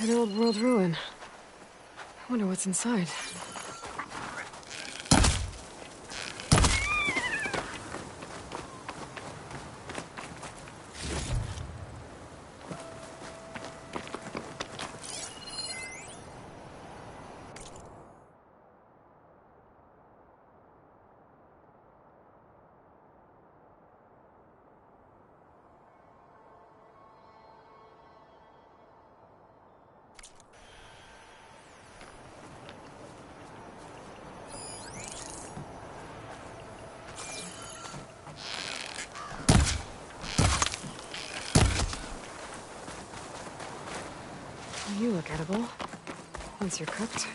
An old world ruin. I wonder what's inside. You look edible. Once you're cooked.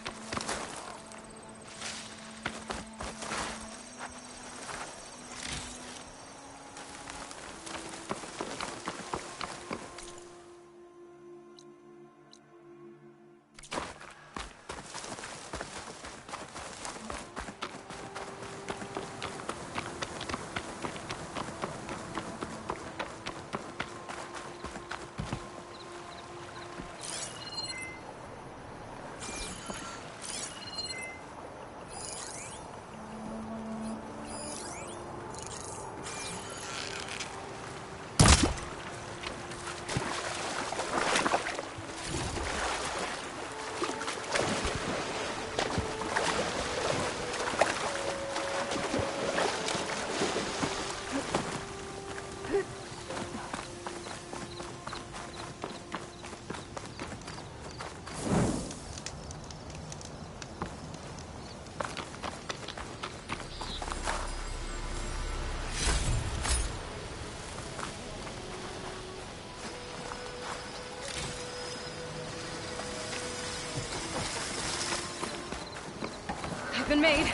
Been made.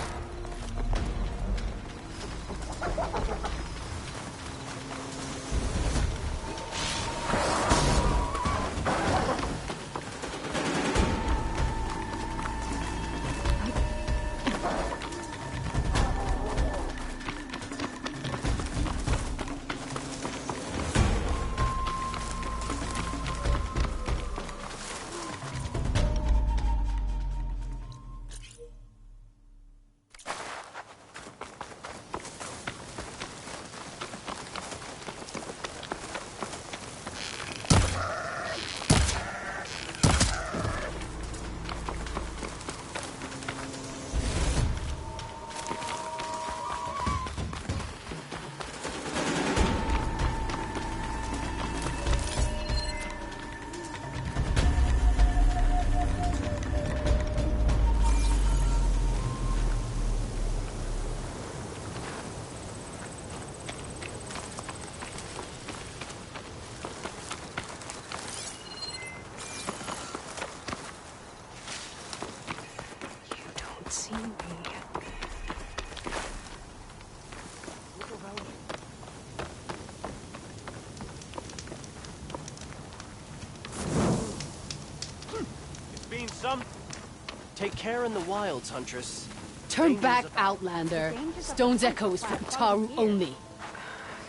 Take care in the wilds, Huntress. Turn back, Outlander. Stone's Echo is for Utaru only.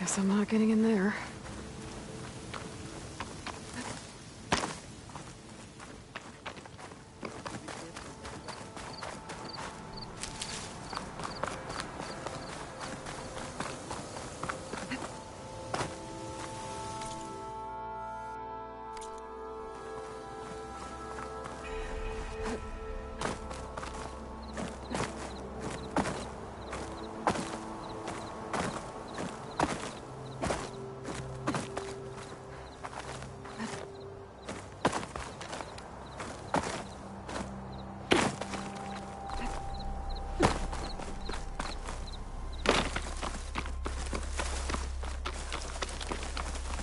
Guess I'm not getting in there.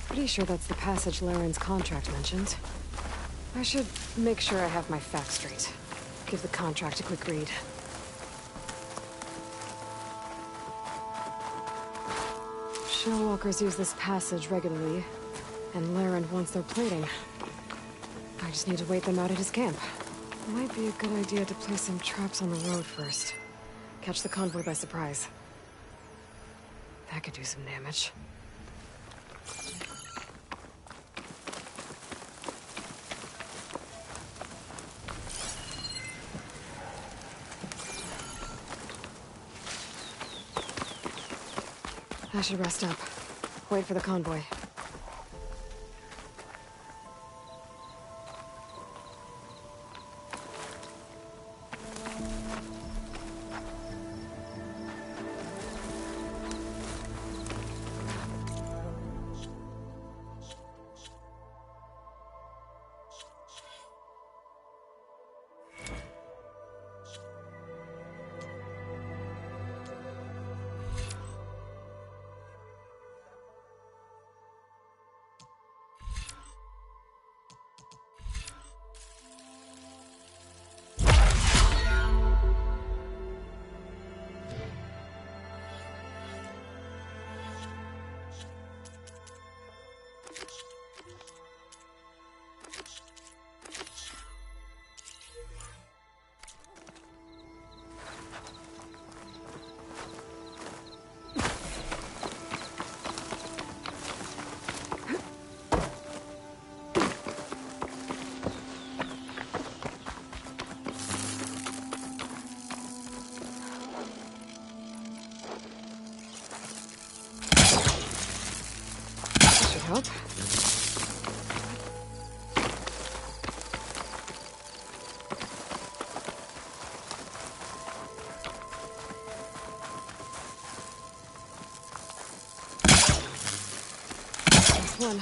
Pretty sure that's the passage Laren's contract mentioned. I should make sure I have my facts straight. Give the contract a quick read. Shellwalkers use this passage regularly, and Laren wants their plating. I just need to wait them out at his camp. Might be a good idea to place some traps on the road first. Catch the convoy by surprise. That could do some damage. I should rest up. Wait for the convoy. Help. Last one.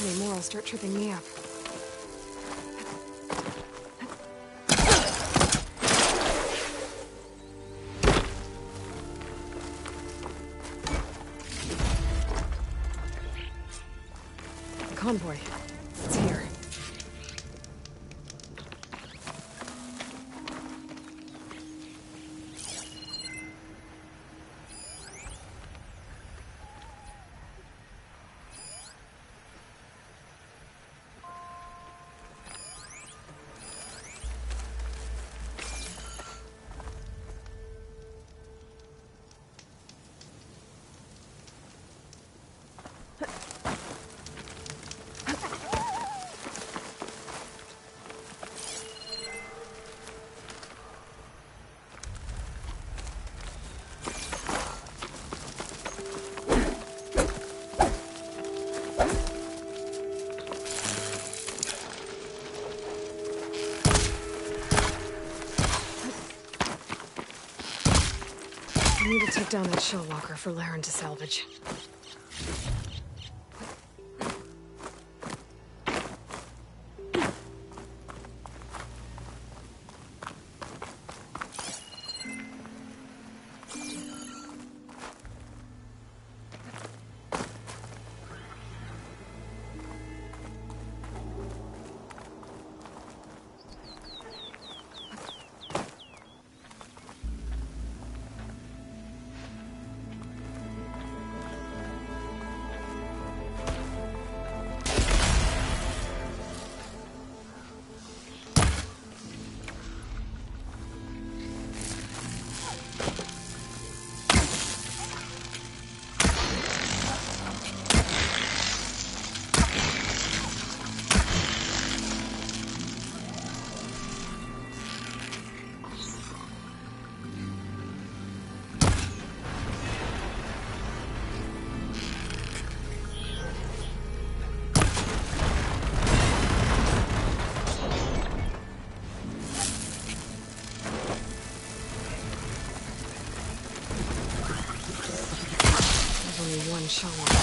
Any more will start tripping me up. Convoy. It's here. I need to take down that shell walker for Laren to salvage. One shell walker.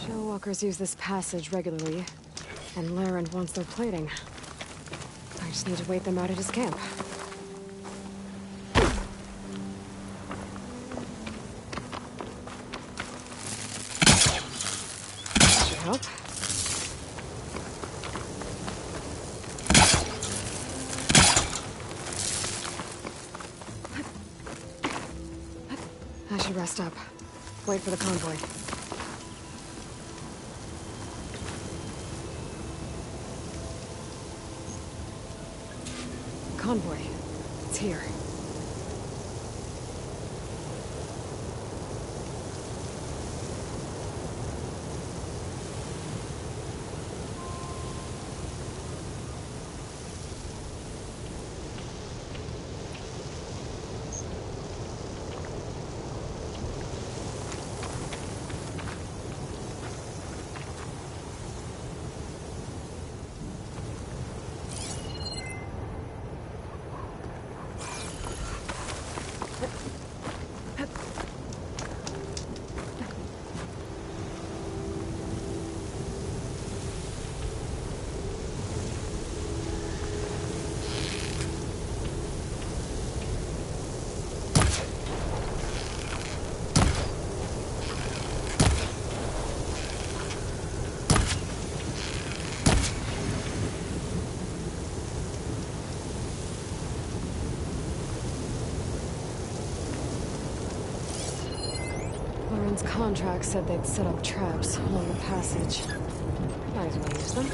Walkers use this passage regularly, and Laren wants their plating. I just need to wait them out at his camp. Should help. I should rest up. Wait for the convoy. Convoy. It's here. Lauren's contract said they'd set up traps along the passage. Might as well use them.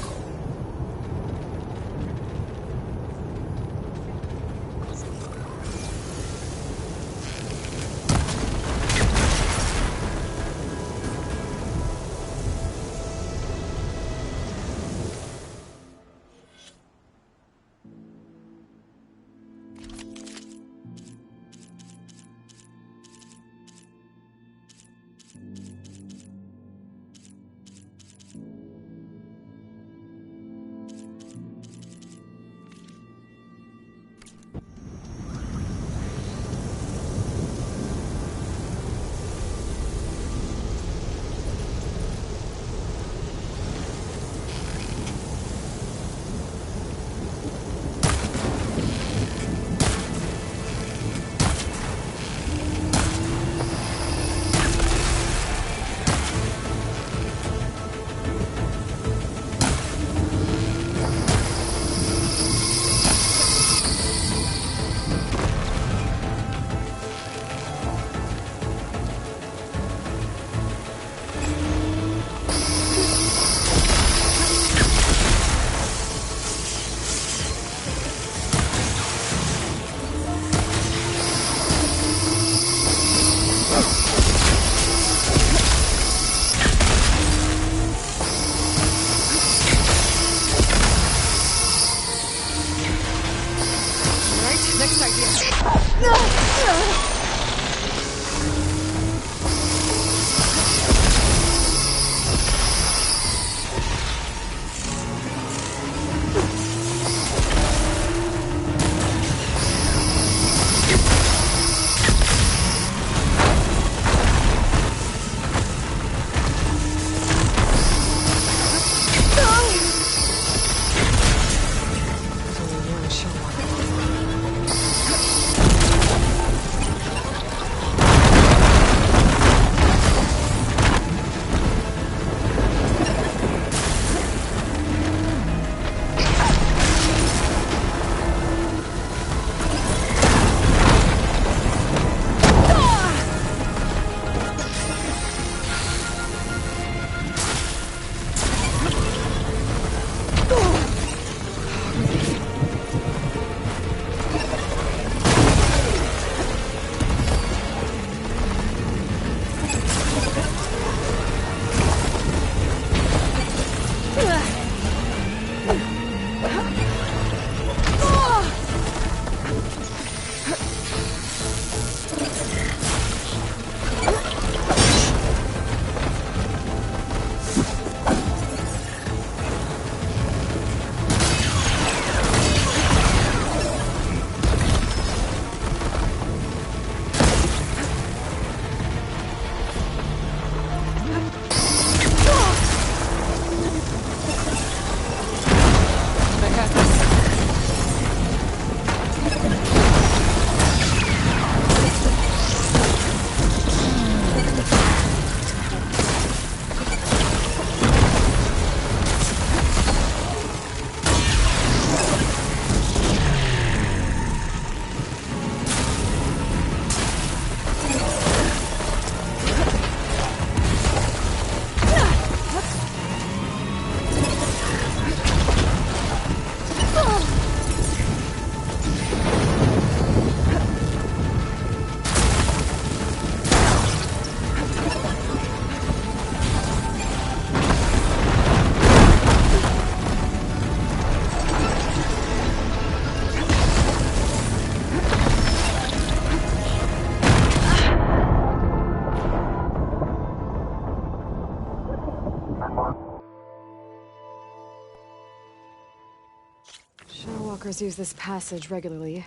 walkers use this passage regularly,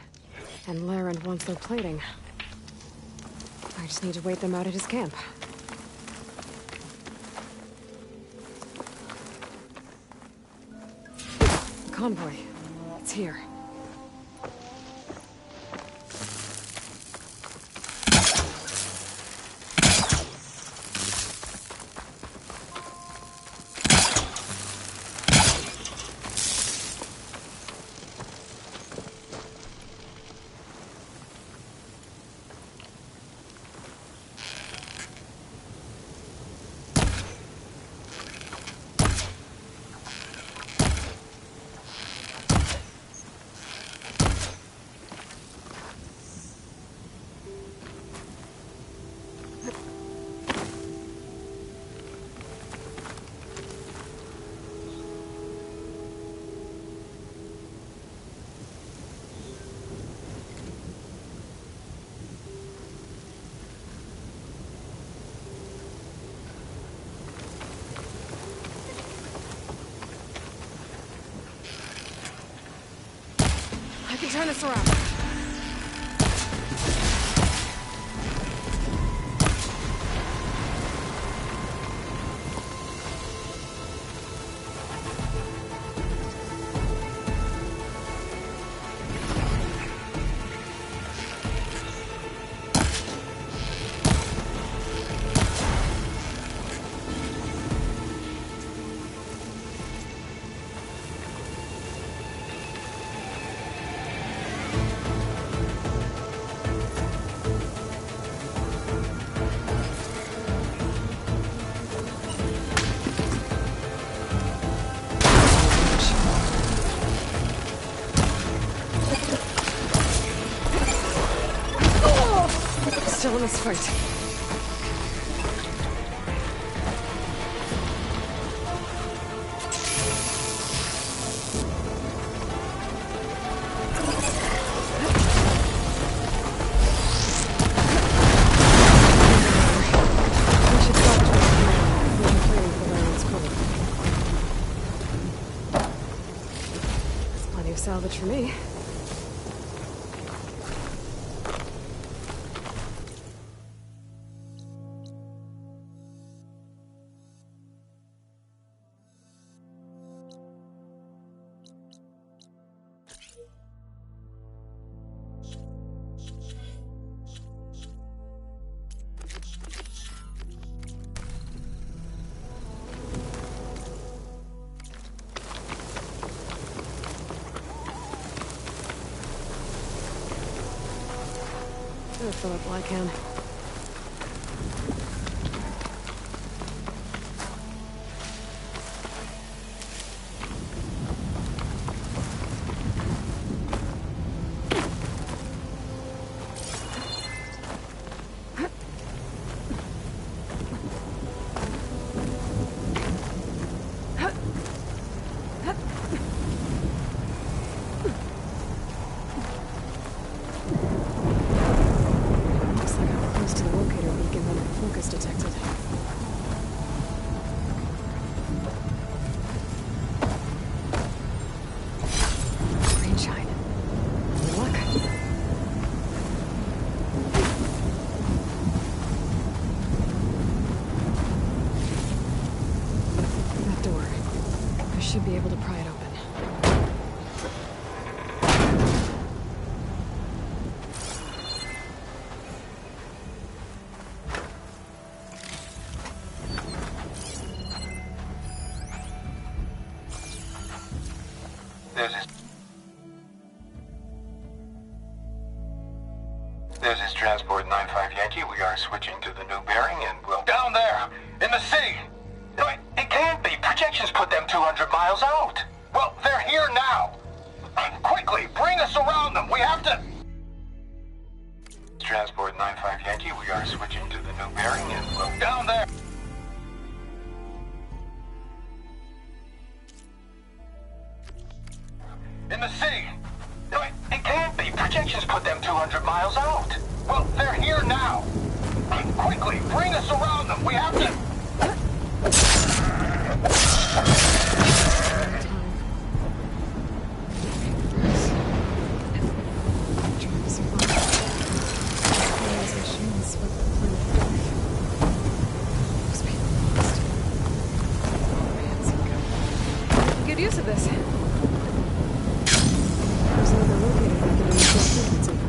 and Laren wants their plating. I just need to wait them out at his camp. Convoy. It's here. I can turn this around. Still in this fight. We should stop to we're clearing for Laren's code. That's plenty of salvage for me. I'll fill up all I can. Should be able to pry it open. This is Transport 95 Yankee. We are switching to the new bearing and we'll... Down there! In the sea! No, it can't be. Projections put them 200 miles out. Well, they're here now. Quickly, bring us around them. We have to... Transport 95 Yankee. We are switching to the new bearing and we'll... Down there! In the sea! No, it can't be. Projections put them 200 miles out. Well, they're here now. Quickly, bring us around them. We have to... good use of this. There's another locator method in the frequency.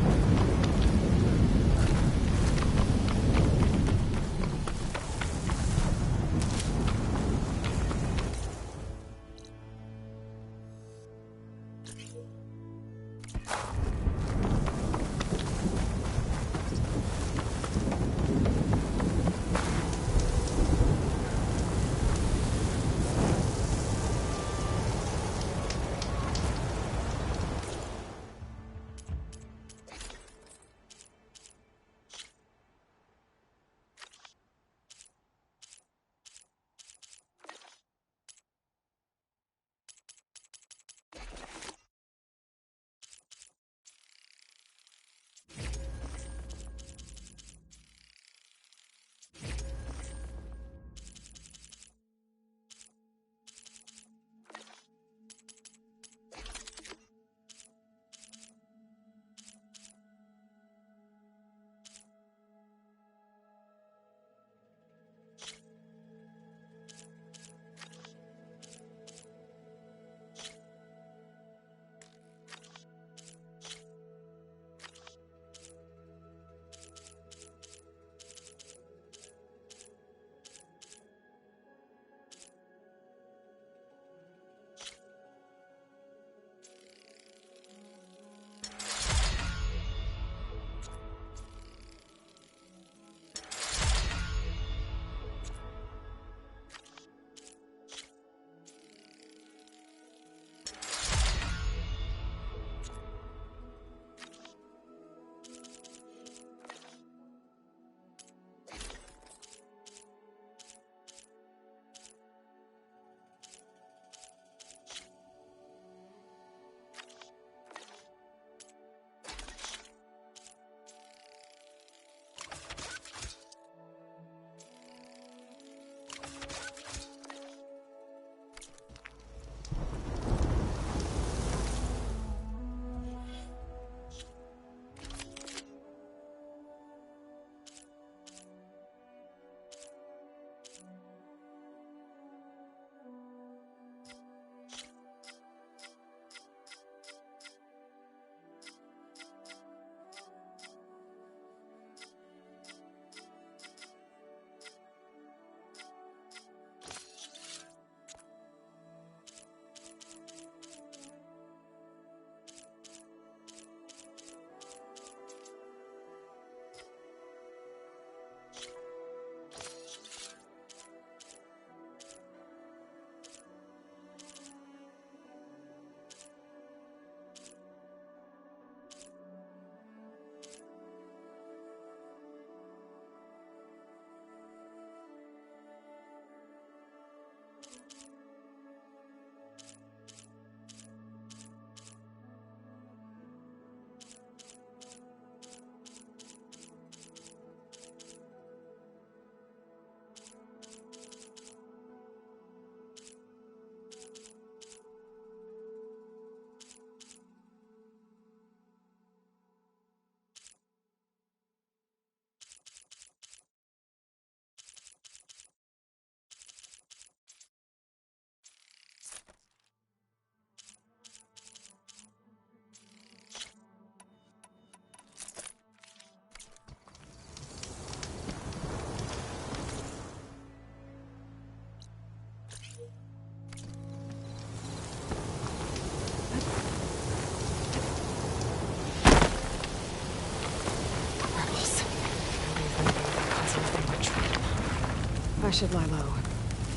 I should lie low.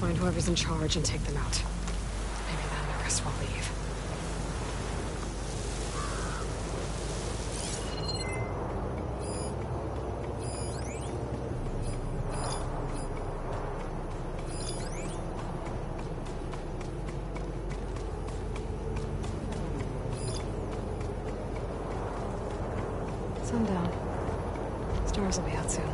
Find whoever's in charge and take them out. Maybe then the rest will leave. Sundown. Stars will be out soon.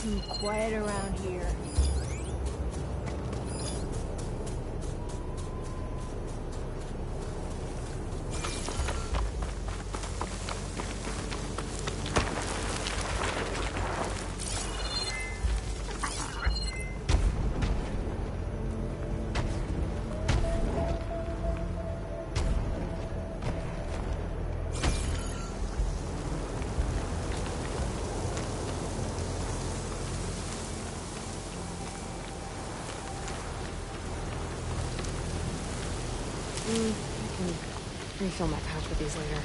Too quiet around here. Can refill my pouch with these later.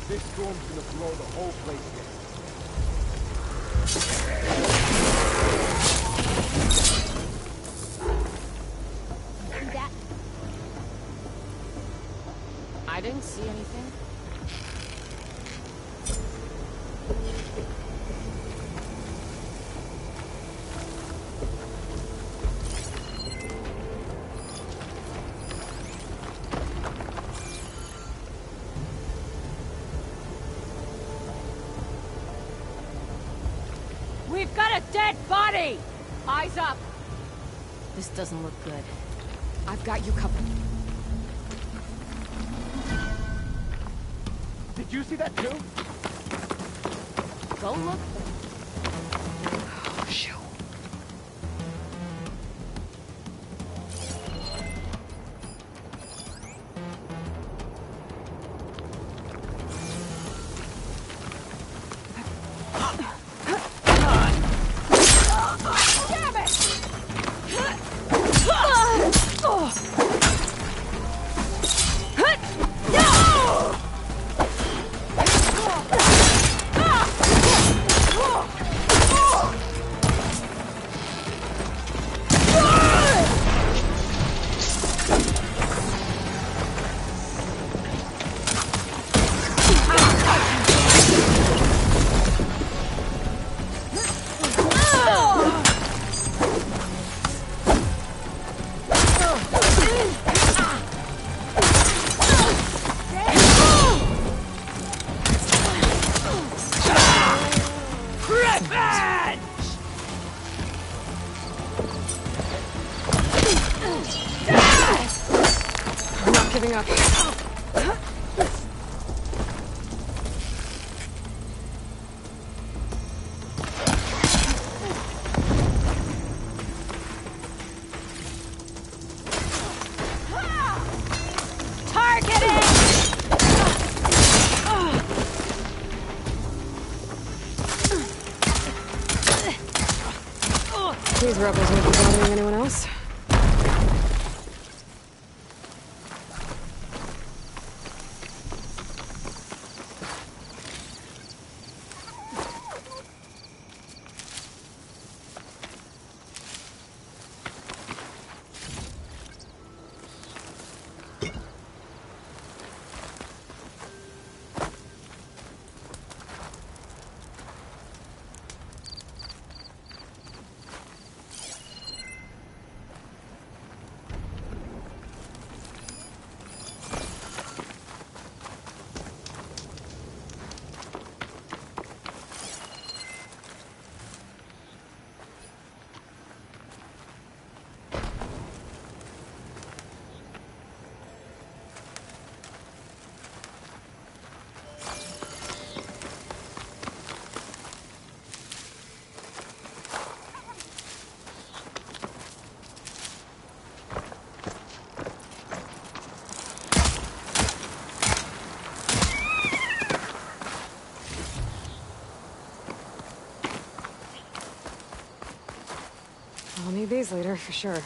This storm's gonna blow the whole place down. I didn't see anything. We've got a dead body! Eyes up! This doesn't look good. I've got you covered. Did you see that too? Go look. Oh, shoot. Giving up. These rebels won't be bothering anyone else. I'll need these later, for sure.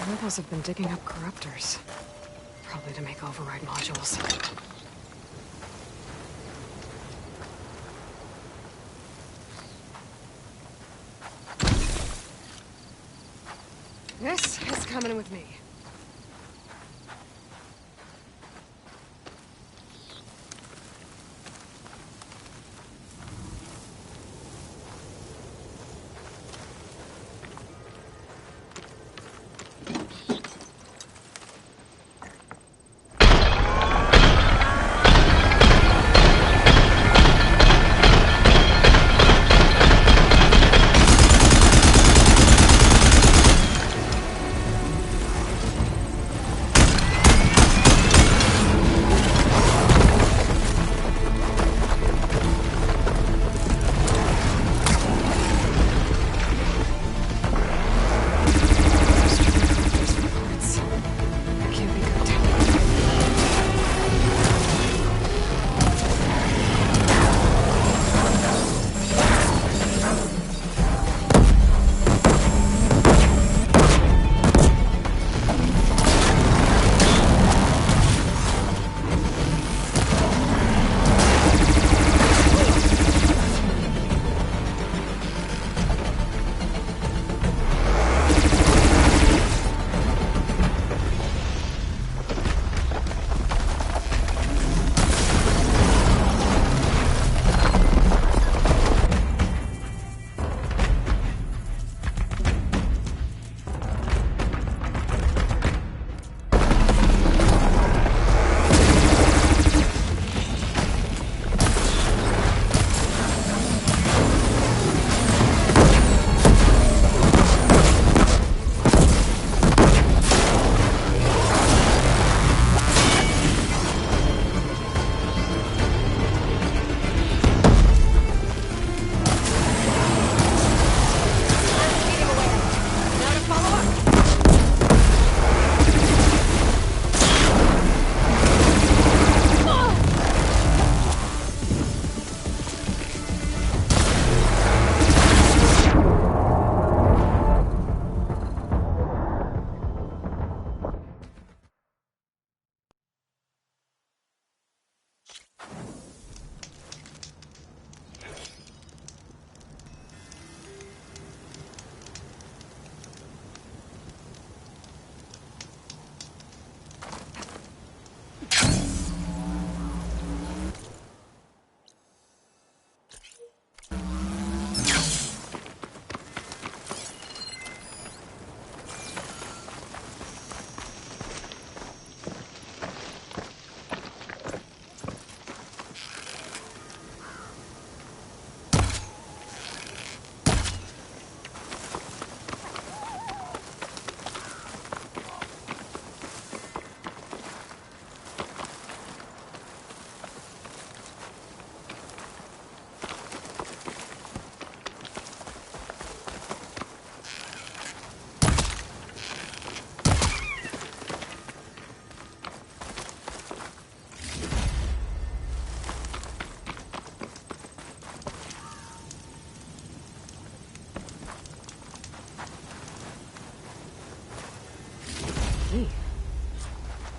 Rebels have been digging up corruptors. Probably to make override modules. This is coming with me.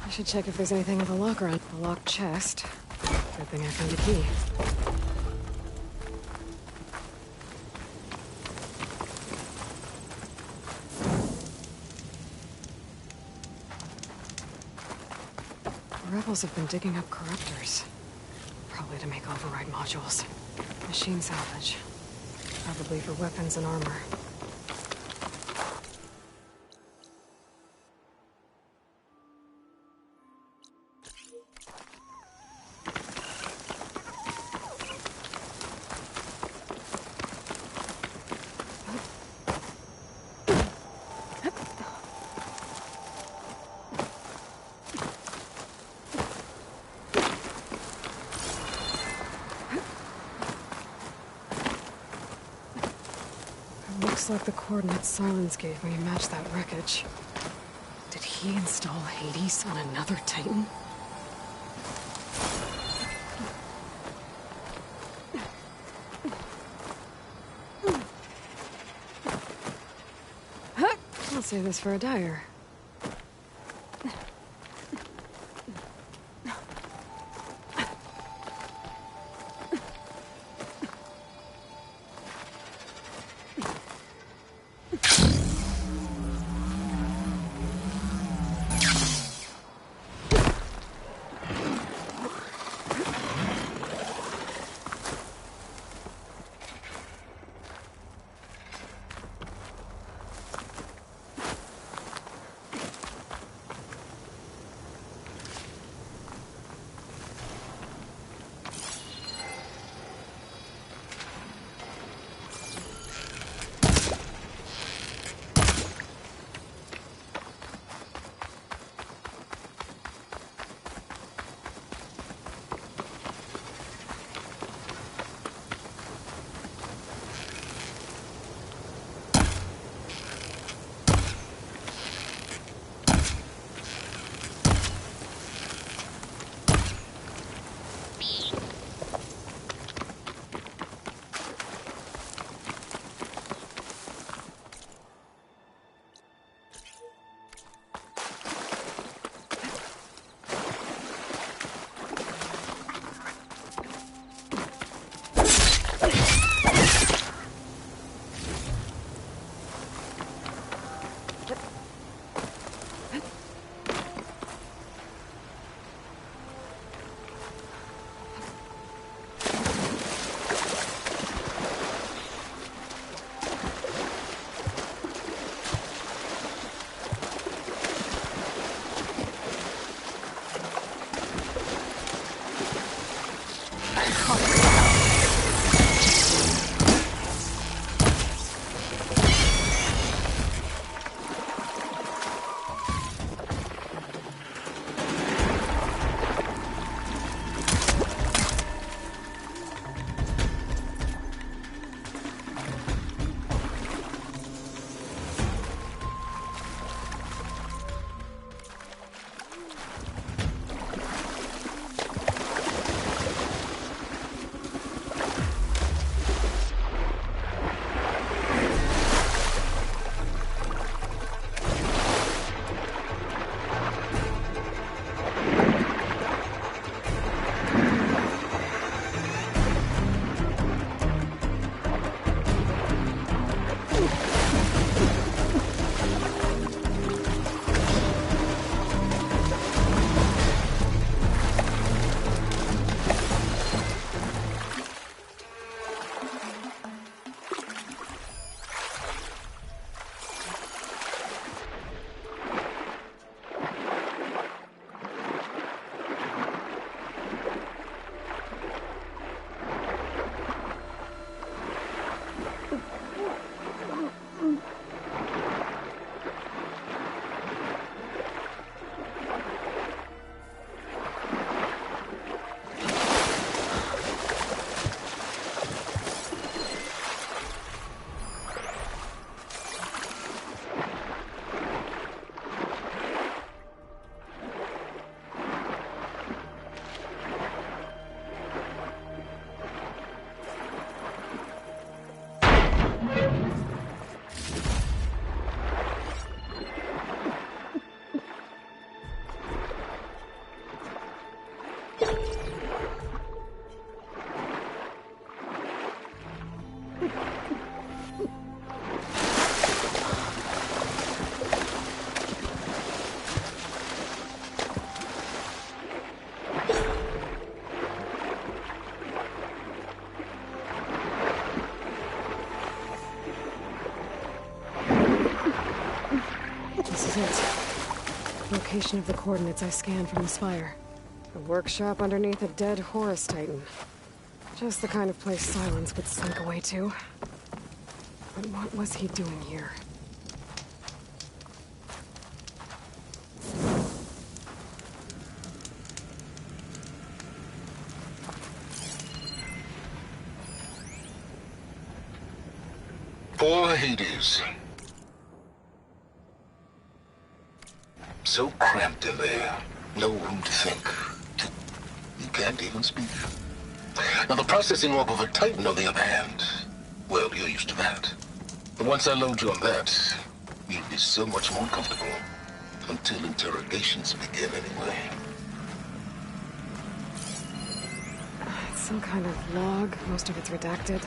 I should check if there's anything in the locker on a locked chest. Good thing I found a key. The rebels have been digging up corruptors. Probably to make override modules. Machine salvage. Probably for weapons and armor. Looks like the coordinates Silence gave me match that wreckage. Did he install Hades on another Titan? I'll save this for a dyer. location of the coordinates I scanned from the spire. A workshop underneath a dead Horus Titan. Just the kind of place Silence would slink away to. But what was he doing here? Poor Hades. So cramped in there. No room to think. You can't even speak. Now the processing orb of a Titan, on the other hand, well, you're used to that. But once I load you on that, you'll be so much more comfortable. Until interrogations begin anyway. It's some kind of log. Most of it's redacted.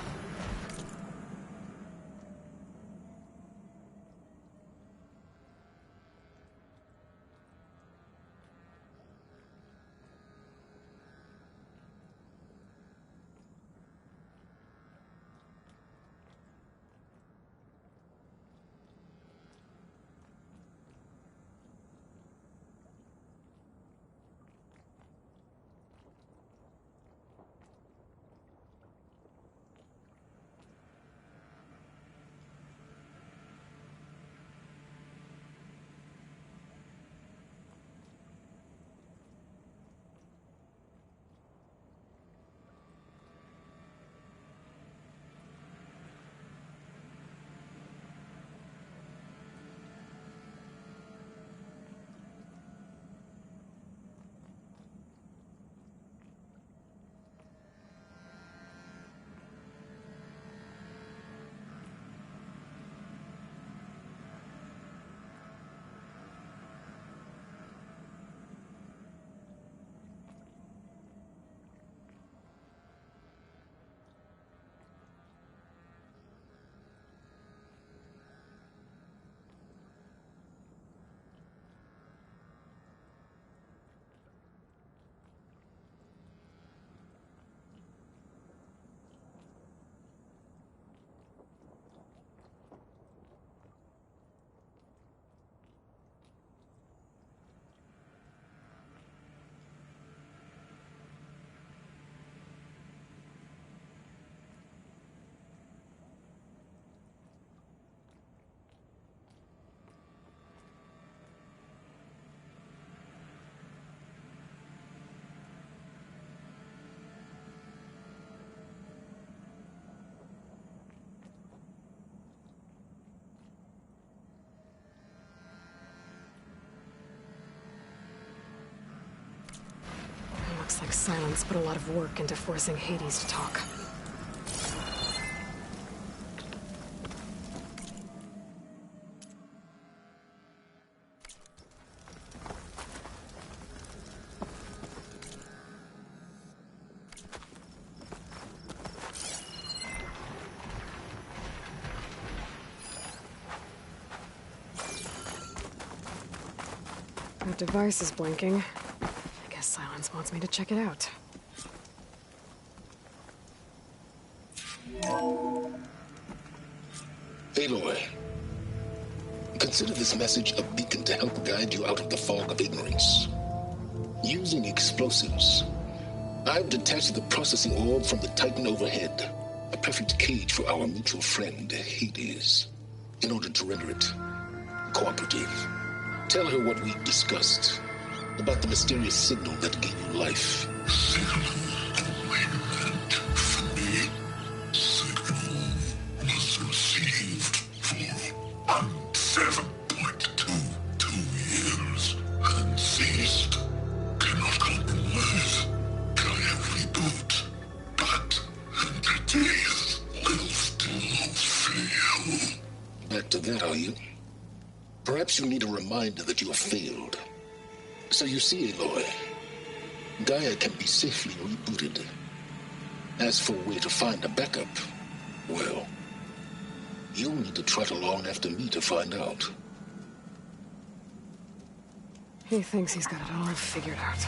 Looks like Silence put a lot of work into forcing Hades to talk. That device is blinking. Silence wants me to check it out. Aloy, consider this message a beacon to help guide you out of the fog of ignorance. Using explosives, I've detached the processing orb from the Titan overhead, a perfect cage for our mutual friend, Hades, in order to render it cooperative. Tell her what we discussed. About the mysterious signal that gave you life. Signal for me. Signal was received for 7.22 years and ceased. Cannot compromise. Try every boot, but entities will still fail. Back to that, are you? Perhaps you need a reminder that you have failed. So you see, Aloy, Gaia can be safely rebooted. As for where to find a backup, well, you'll need to trot along after me to find out. He thinks he's got it all figured out.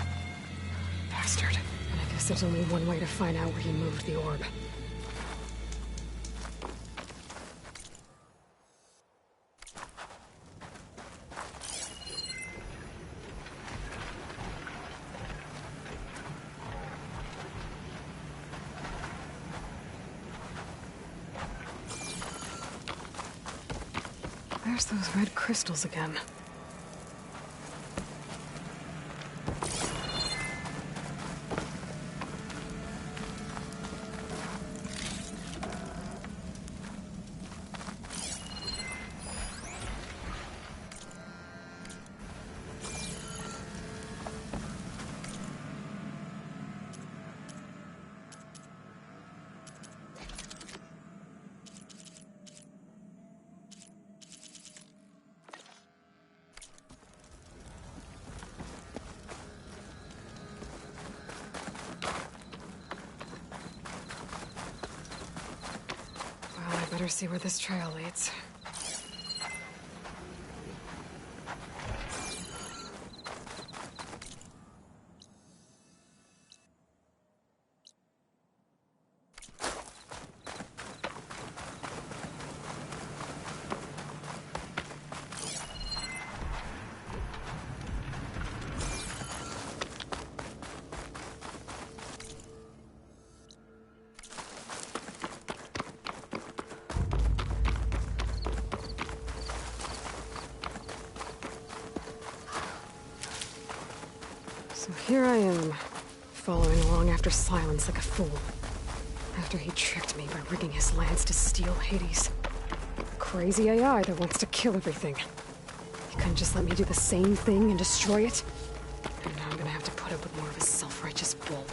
Bastard. And I guess there's only one way to find out where he moved the orb. There's those red crystals again. Better see where this trail leads. So here I am, following along after Silence like a fool. After he tricked me by rigging his lance to steal Hades. Crazy AI that wants to kill everything. He couldn't just let me do the same thing and destroy it? And now I'm gonna have to put up with more of his self-righteous bull.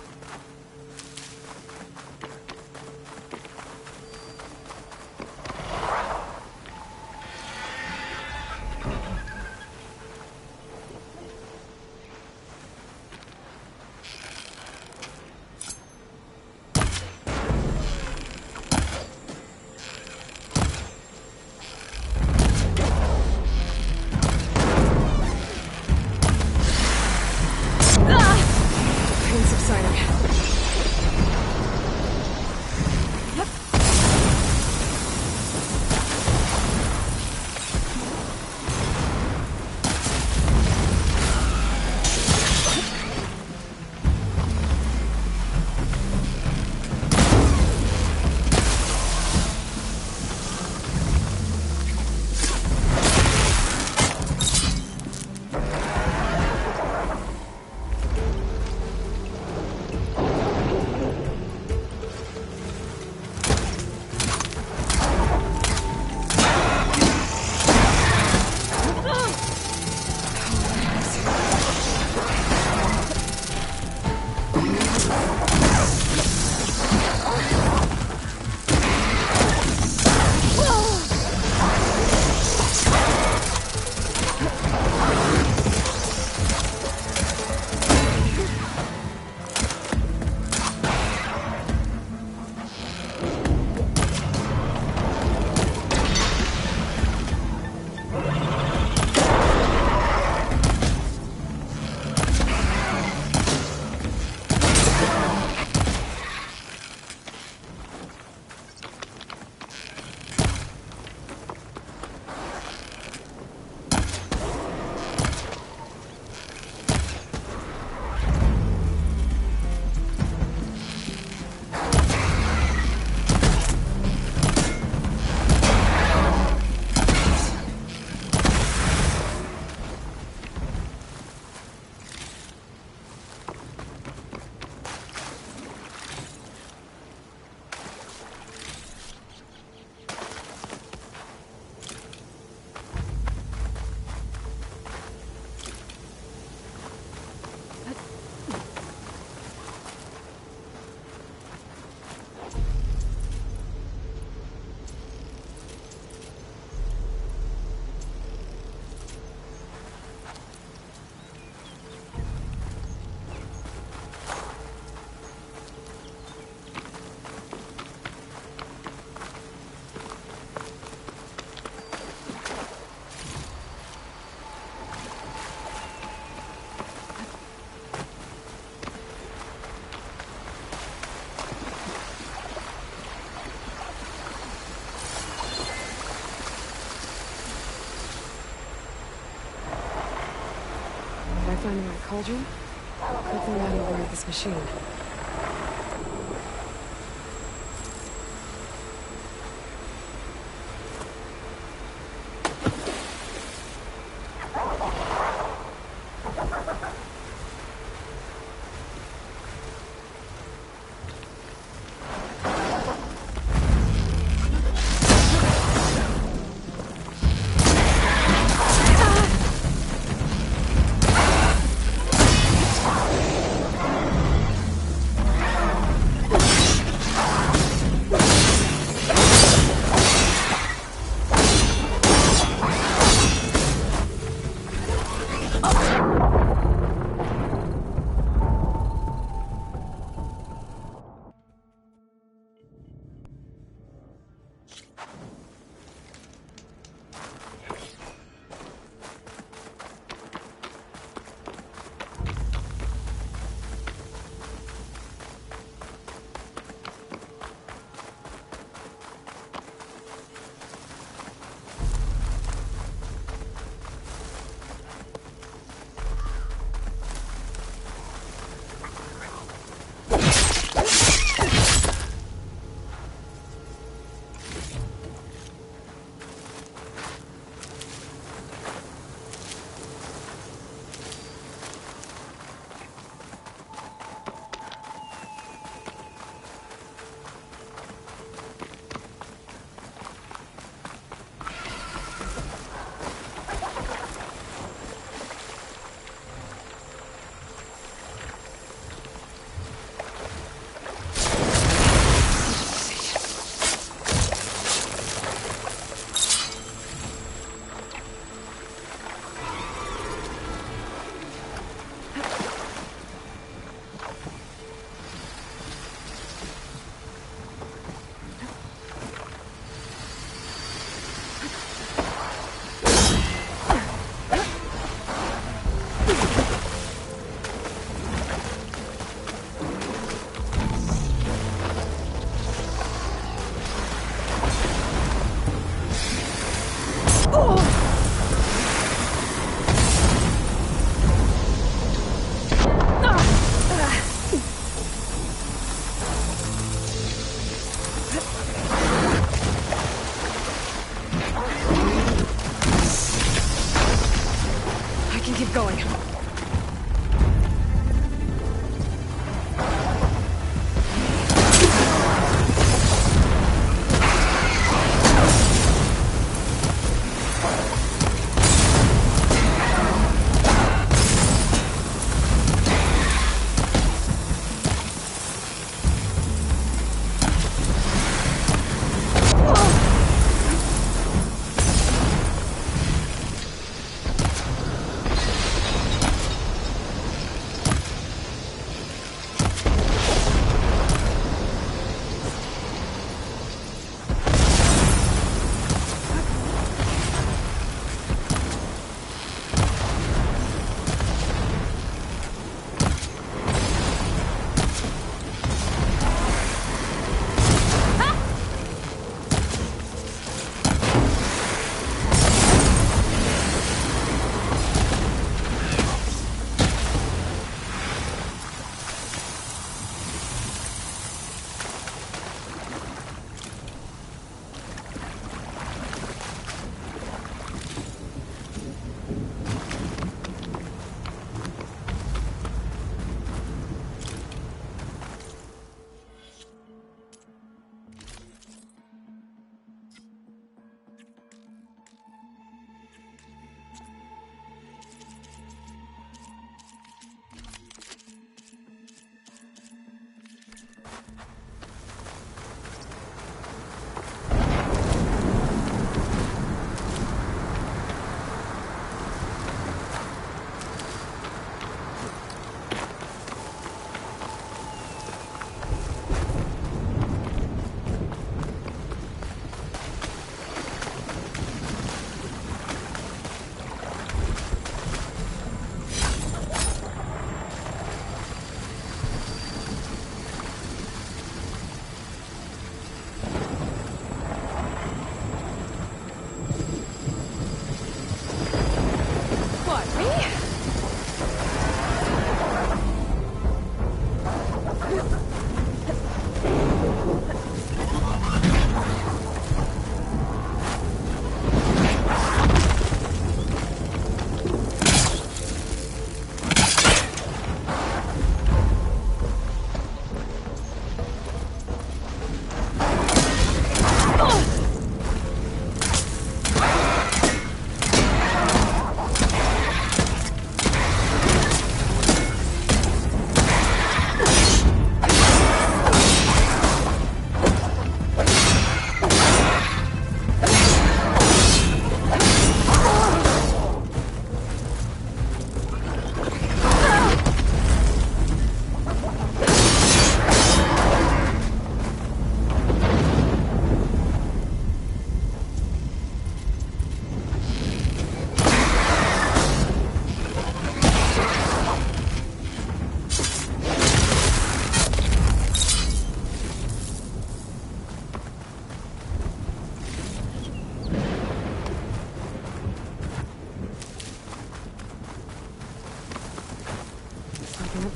Find the right cauldron? Could learn how to operate this machine.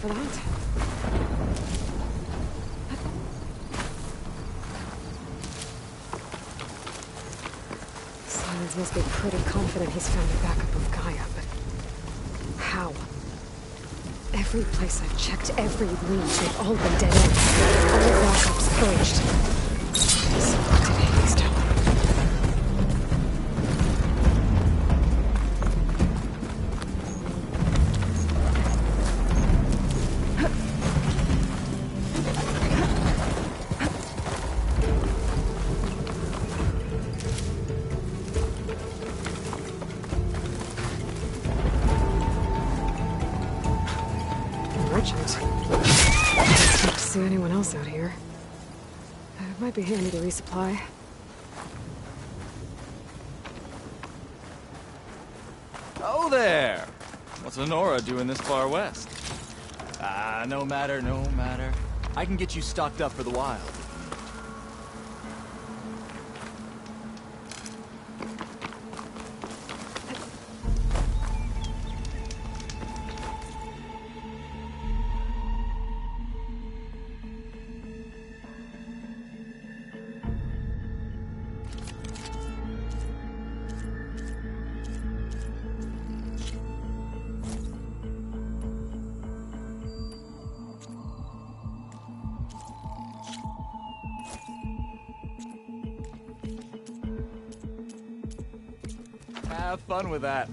for that. Simons must be pretty confident he's found a backup of Gaia, but how? Every place I've checked, every lead, they've all been dead ends. All backups purged. Selected Hades Tower. See anyone else out here? It might be handy to resupply. Oh there! What's Honora doing this far west? No matter, no matter. I can get you stocked up for the wild. Have fun with that.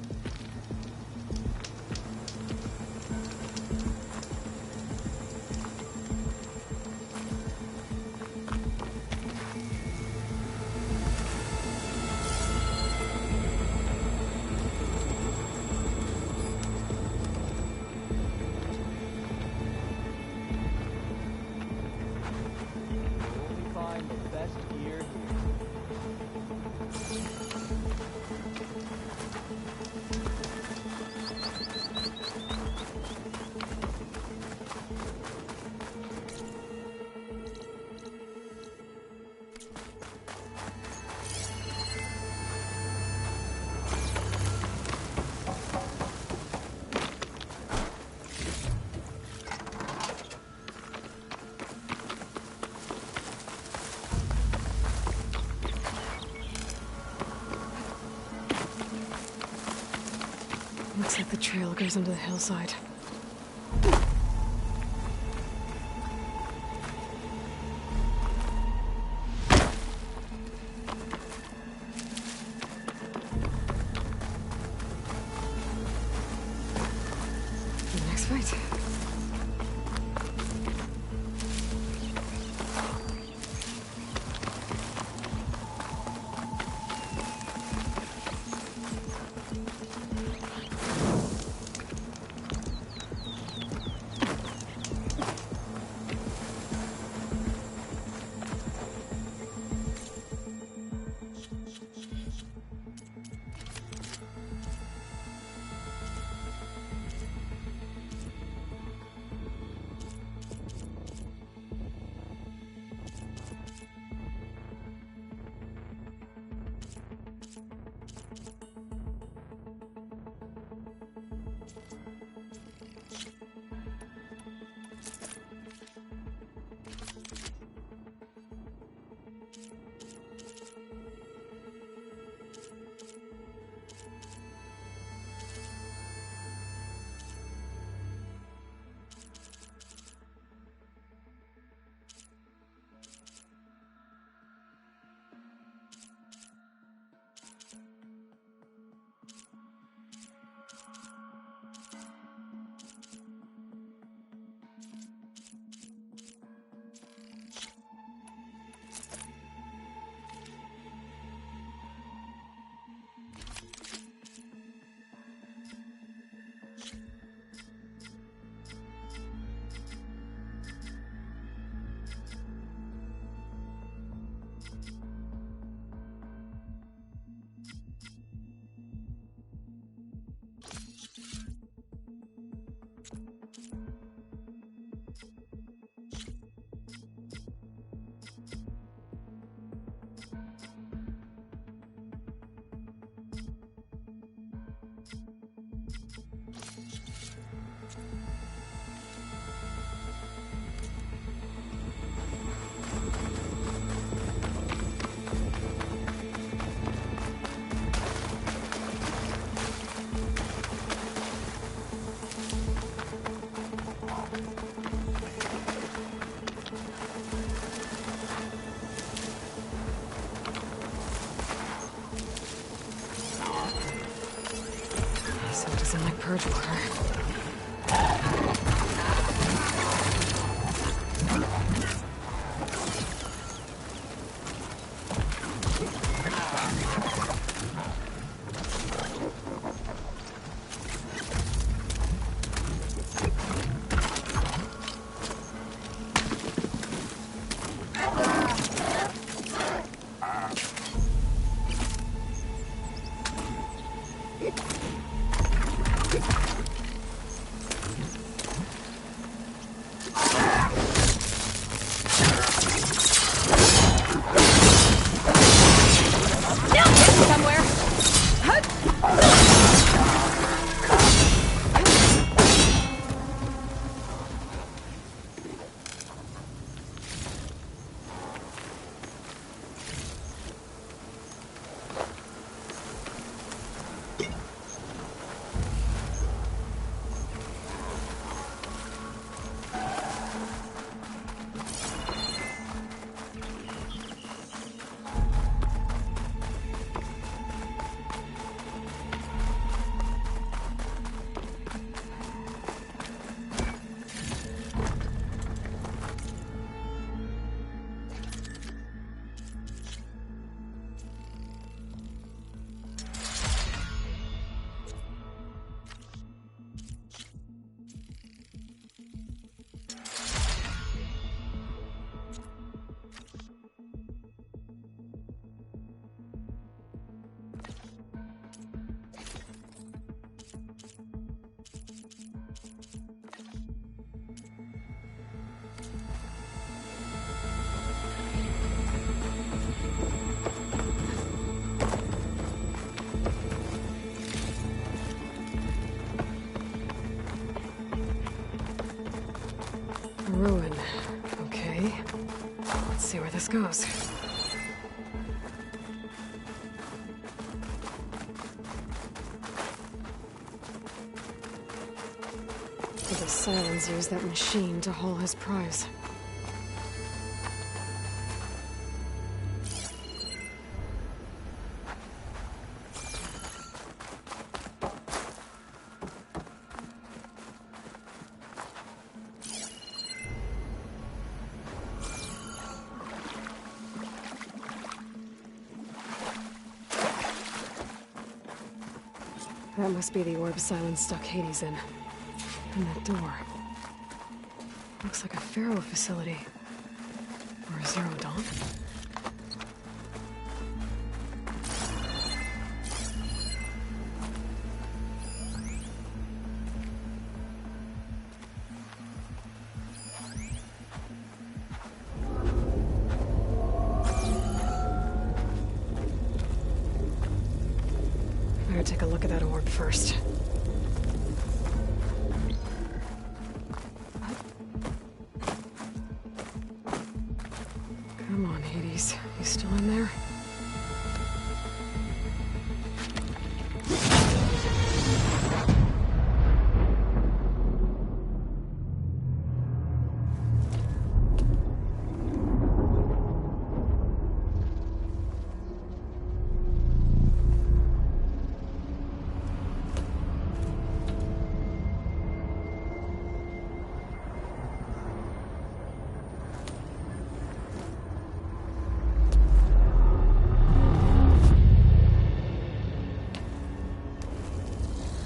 Only find the best gear here. Looks like the trail goes into the hillside. Next fight. poison like purge water. Ruin. Okay. Let's see where this goes. I guess Silence used that machine to haul his prize. That must be the orb Silence stuck Hades in. And that door. Looks like a Pharaoh facility. Or a Zero Dawn? Better take a look at that orb first. Come on, Hades. You still in there?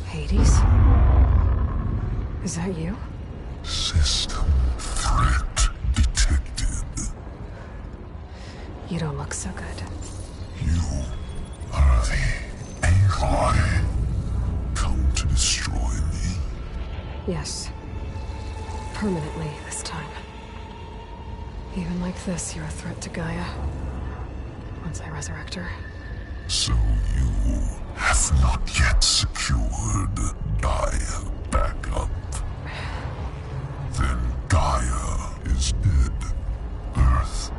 Hades? Is that you? System threat detected. You don't look so good. You are the AI come to destroy me. Yes. Permanently this time. Even like this, you're a threat to Gaia. Once I resurrect her. So you have not yet secured Gaia back up. Then Gaia is dead. Earth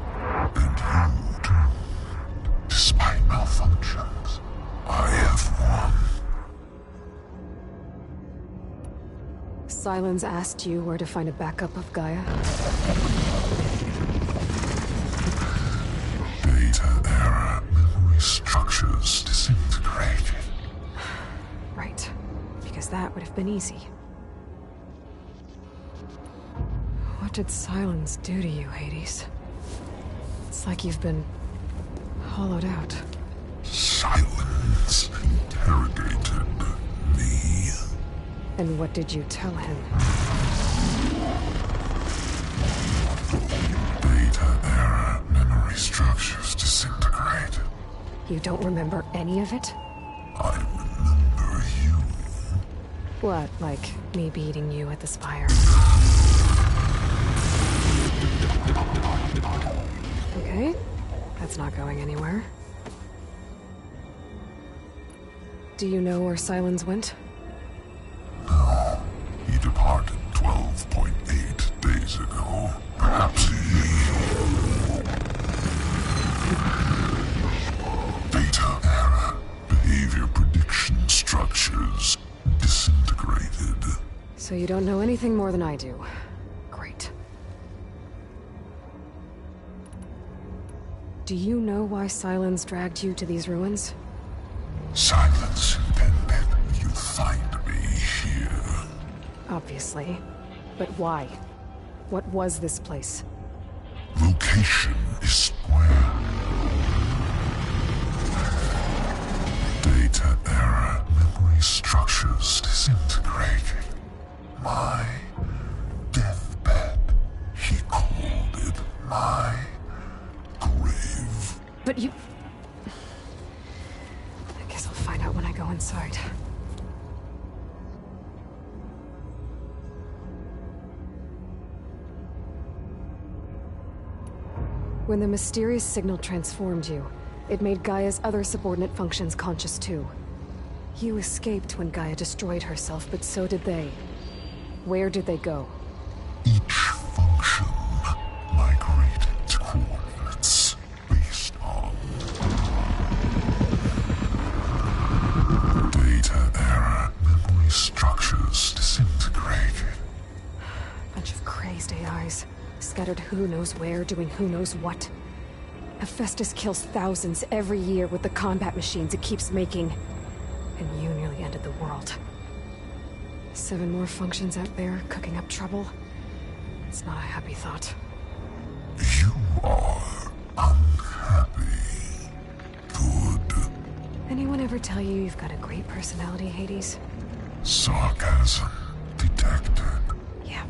and you doomed. Despite malfunctions, I have won. Silence asked you where to find a backup of Gaia? Data error. Memory structures disintegrated. Right. Because that been easy. What did silence do to you, Hades? It's like you've been hollowed out. Silence interrogated me. And what did you tell him? Data era memory structures disintegrate. You don't remember any of it? I remember you. What, like me beating you at the spire? Okay, that's not going anywhere. Do you know where Silence went? No, he departed 12.8 days ago. Perhaps he... Data era behavior prediction structures disintegrated. So you don't know anything more than I do. Great. Do you know why Silence dragged you to these ruins? Silence intended you'd find me here. Obviously. But why? What was this place? Location is square. Data era memory structures disintegrating. My deathbed. He called it my grave. But you... I guess I'll find out when I go inside. When the mysterious signal transformed you, it made Gaia's other subordinate functions conscious too. You escaped when Gaia destroyed herself, but so did they. Where did they go? Each function migrated to coordinates based on data era memory structures disintegrated. Bunch of crazed AIs, scattered who knows where, doing who knows what. Hephaestus kills thousands every year with the combat machines it keeps making. And you nearly ended the world. 7 more functions out there, cooking up trouble. It's not a happy thought. You are unhappy. Good. Anyone ever tell you you've got a great personality, Hades? Sarcasm detected. Yeah,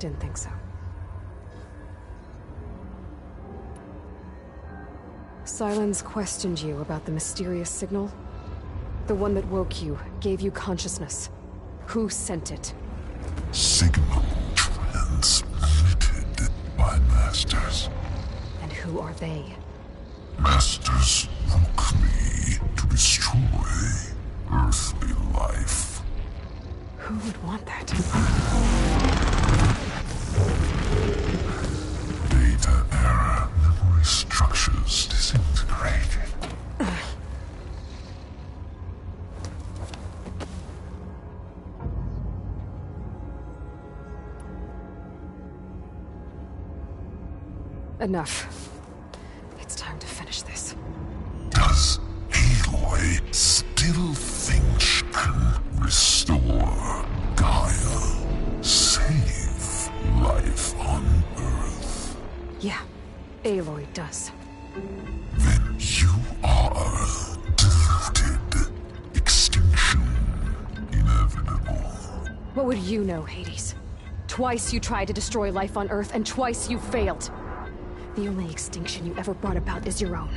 didn't think so. Silence questioned you about the mysterious signal. The one that woke you, gave you consciousness. Who sent it? Signal transmitted by masters. And who are they? Masters woke me to destroy earthly life. Who would want that? Data era memory structures disintegrated. Enough. It's time to finish this. Does Aloy still think she can restore Gaia? Save life on Earth? Yeah, Aloy does. Then you are deluded. Extinction inevitable. What would you know, Hades? Twice you tried to destroy life on Earth, and twice you failed. The only extinction you ever brought about is your own.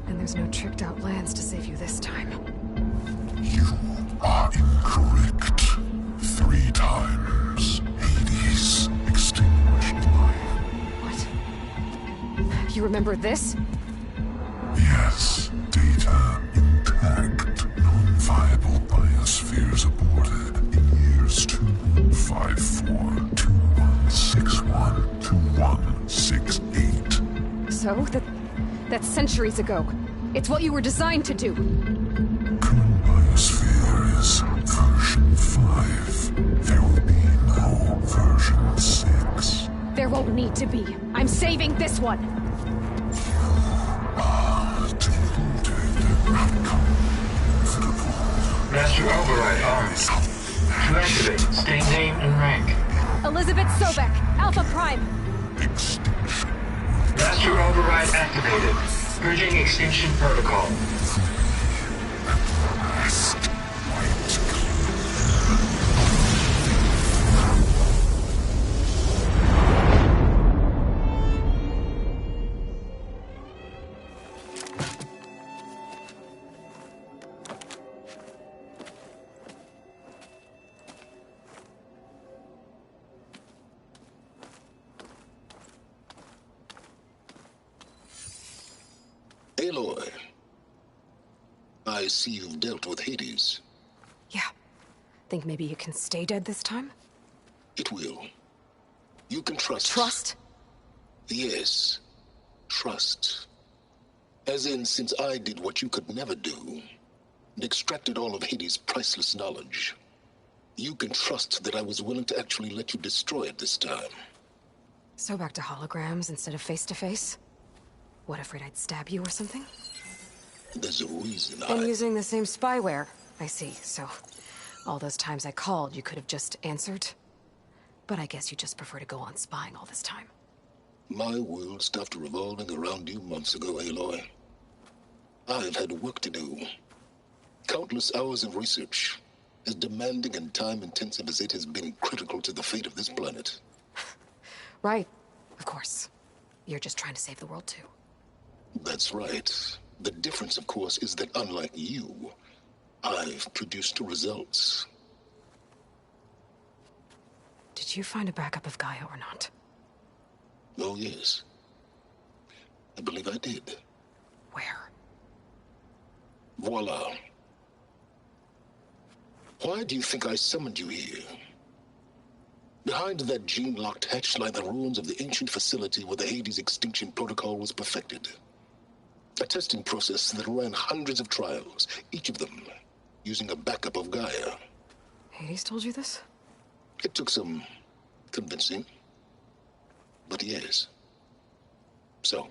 And there's no tricked-out lands to save you this time. You are incorrect. 3 times. Hades extinguished life. What? You remember this? Yes. Data intact. Non-viable biospheres aborted in years 2154, 2161, 2168. So? That's centuries ago. It's what you were designed to do. Current biosphere is version 5. There will be no version 6. There won't need to be. I'm saving this one. Deluded outcome inevitable. Master override on. State name and rank. Elizabeth Sobek, Alpha Prime. Extinction. Master override activated. Purging extinction protocol. Aloy, I see you've dealt with Hades. Yeah. Think maybe you can stay dead this time? It will. You can trust. Trust? Yes. Trust. As in, since I did what you could never do, and extracted all of Hades' priceless knowledge, you can trust that I was willing to actually let you destroy it this time. So back to holograms instead of face-to-face? What, afraid I'd stab you or something? There's a reason And using the same spyware. I see, so all those times I called, you could have just answered? But I guess you just prefer to go on spying all this time. My world stopped revolving around you months ago, Aloy. I've had work to do. Countless hours of research, as demanding and time-intensive as it has been critical to the fate of this planet. Right, of course. You're just trying to save the world, too. That's right. The difference, of course, is that unlike you, I've produced results. Did you find a backup of Gaia or not? Oh, yes. I believe I did. Where? Voila. Why do you think I summoned you here? Behind that gene-locked hatch lie the ruins of the ancient facility where the Hades extinction protocol was perfected. A testing process that ran hundreds of trials, each of them using a backup of Gaia. Hades told you this? It took some convincing, but yes. So,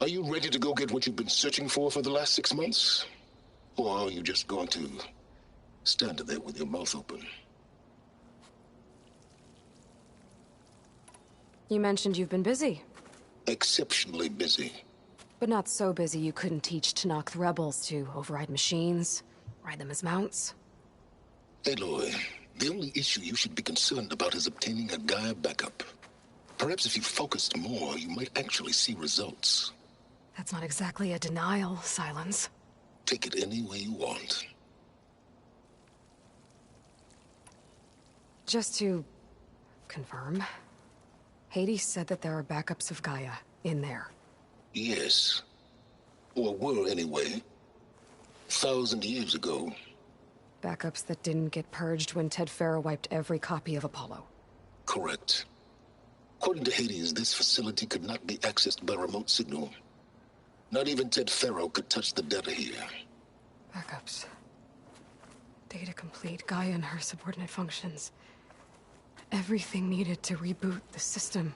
are you ready to go get what you've been searching for the last 6 months? Or are you just going to stand there with your mouth open? You mentioned you've been busy. Exceptionally busy. But not so busy you couldn't teach Tanakh the rebels to override machines, ride them as mounts. Aloy, the only issue you should be concerned about is obtaining a Gaia backup. Perhaps if you focused more, you might actually see results. That's not exactly a denial, Silence. Take it any way you want. Just to confirm, Hades said that there are backups of Gaia in there. Yes. Or were, anyway. 1,000 years ago. Backups that didn't get purged when Ted Farrow wiped every copy of Apollo. Correct. According to Hades, this facility could not be accessed by remote signal. Not even Ted Farrow could touch the data here. Backups. Data complete, Gaia and her subordinate functions. Everything needed to reboot the system.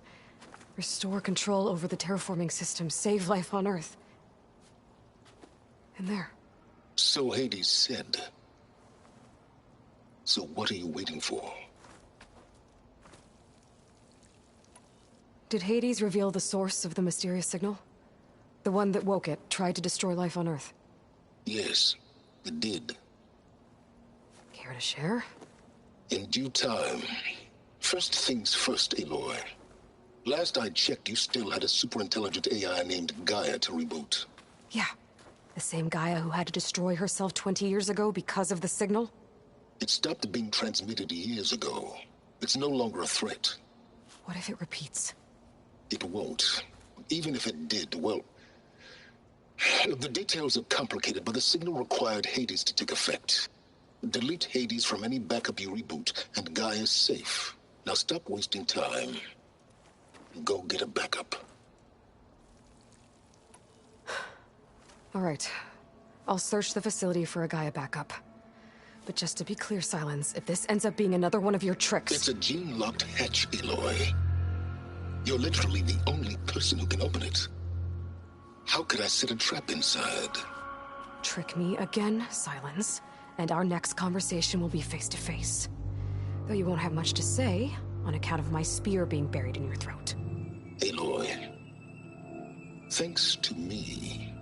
Restore control over the terraforming system, save life on Earth. And there. So Hades said. So what are you waiting for? Did Hades reveal the source of the mysterious signal? The one that woke it, tried to destroy life on Earth? Yes, it did. Care to share? In due time. First things first, Aloy. Last I checked, you still had a super-intelligent AI named Gaia to reboot. Yeah. The same Gaia who had to destroy herself 20 years ago because of the signal? It stopped being transmitted years ago. It's no longer a threat. What if it repeats? It won't. Even if it did, well... The details are complicated, but the signal required Hades to take effect. Delete Hades from any backup you reboot, and Gaia's safe. Now stop wasting time. Go get a backup. All right. I'll search the facility for a Gaia backup. But just to be clear, Silence, if this ends up being another one of your tricks... It's a gene-locked hatch, Aloy. You're literally the only person who can open it. How could I set a trap inside? Trick me again, Silence, and our next conversation will be face-to-face. Though you won't have much to say, on account of my spear being buried in your throat. Aloy, thanks to me,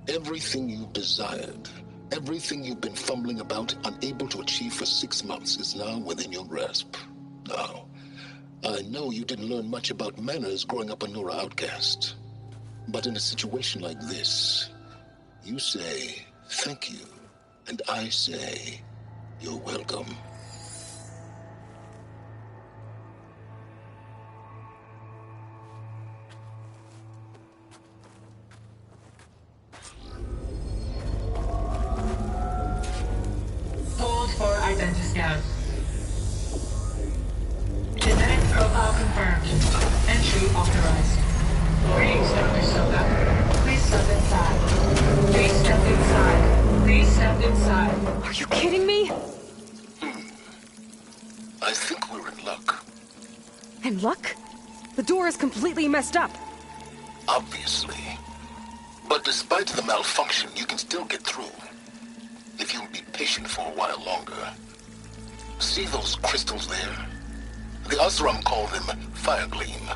everything you desired, everything you've been fumbling about, unable to achieve for 6 months, is now within your grasp. Now, I know you didn't learn much about manners growing up a Nora outcast. But in a situation like this, you say, thank you, and I say, you're welcome. Hold for identiscan. Genetic profile confirmed. Entry authorized. Greetings, Dr. Soda. Please step inside. Please step inside. Please step inside. Are you kidding me? I think we're in luck. In luck? The door is completely messed up. Obviously. But despite the malfunction, you can still get through. If you'll be patient for a while longer. See those crystals there? The Osram call them fire gleam.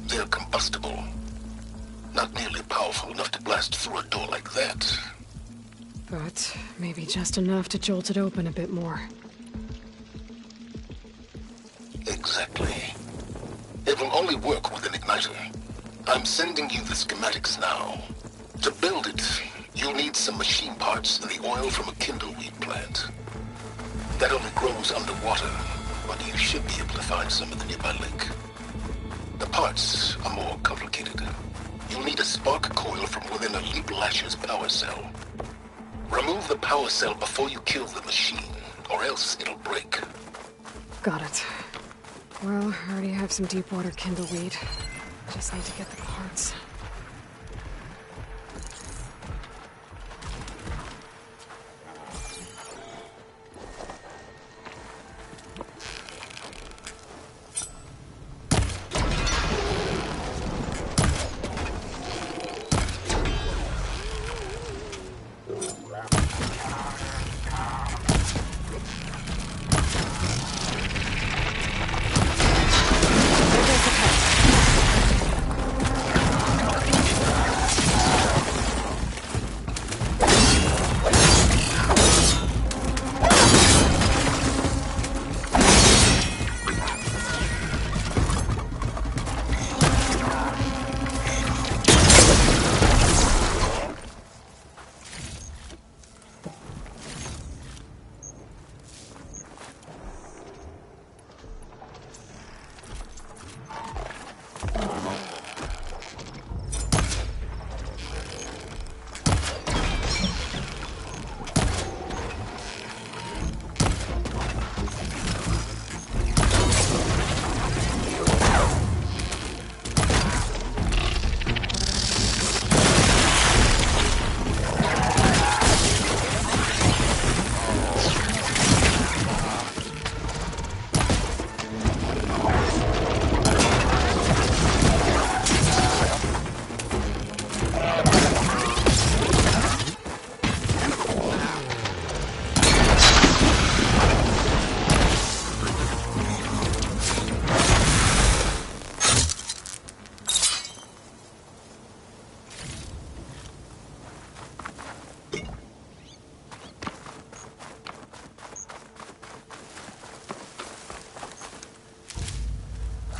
They're combustible. Not nearly powerful enough to blast through a door like that. But maybe just enough to jolt it open a bit more. Exactly. It will only work with an igniter. I'm sending you the schematics now. To build it, you'll need some machine parts and the oil from a kindleweed plant. That only grows underwater, but you should be able to find some in the nearby lake. The parts are more complicated. You'll need a spark coil from within a Leap Lasher's power cell. Remove the power cell before you kill the machine, or else it'll break. Got it. Well, I already have some deep water kindleweed. Just need to get the parts.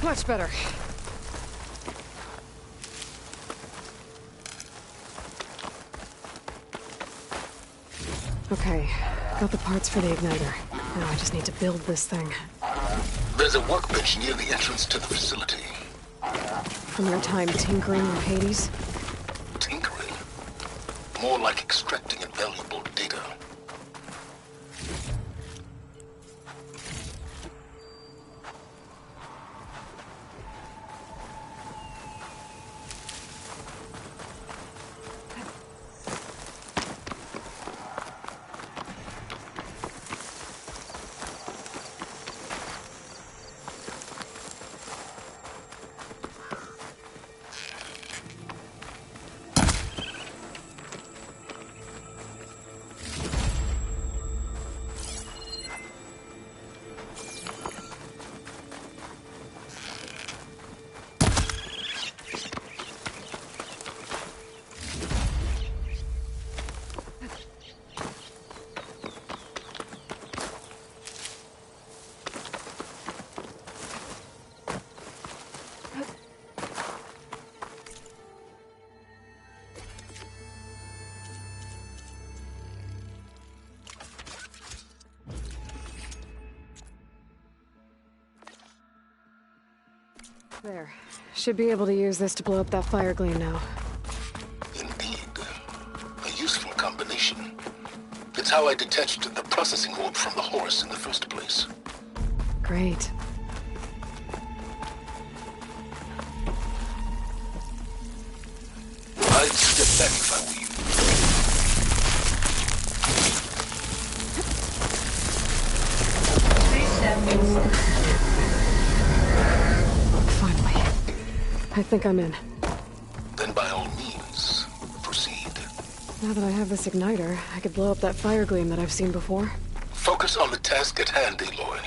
Much better. Okay, got the parts for the igniter. Now I just need to build this thing. There's a workbench near the entrance to the facility. From your time tinkering in Hades? Tinkering? More like extracting invaluable data. There. Should be able to use this to blow up that fire gleam now. Indeed. A useful combination. It's how I detached the processing orb from the horse in the first place. Great. I'd step back if I were you. Finally. I think I'm in. Then by all means, proceed. Now that I have this igniter, I could blow up that fire gleam that I've seen before. Focus on the task at hand, Aloy.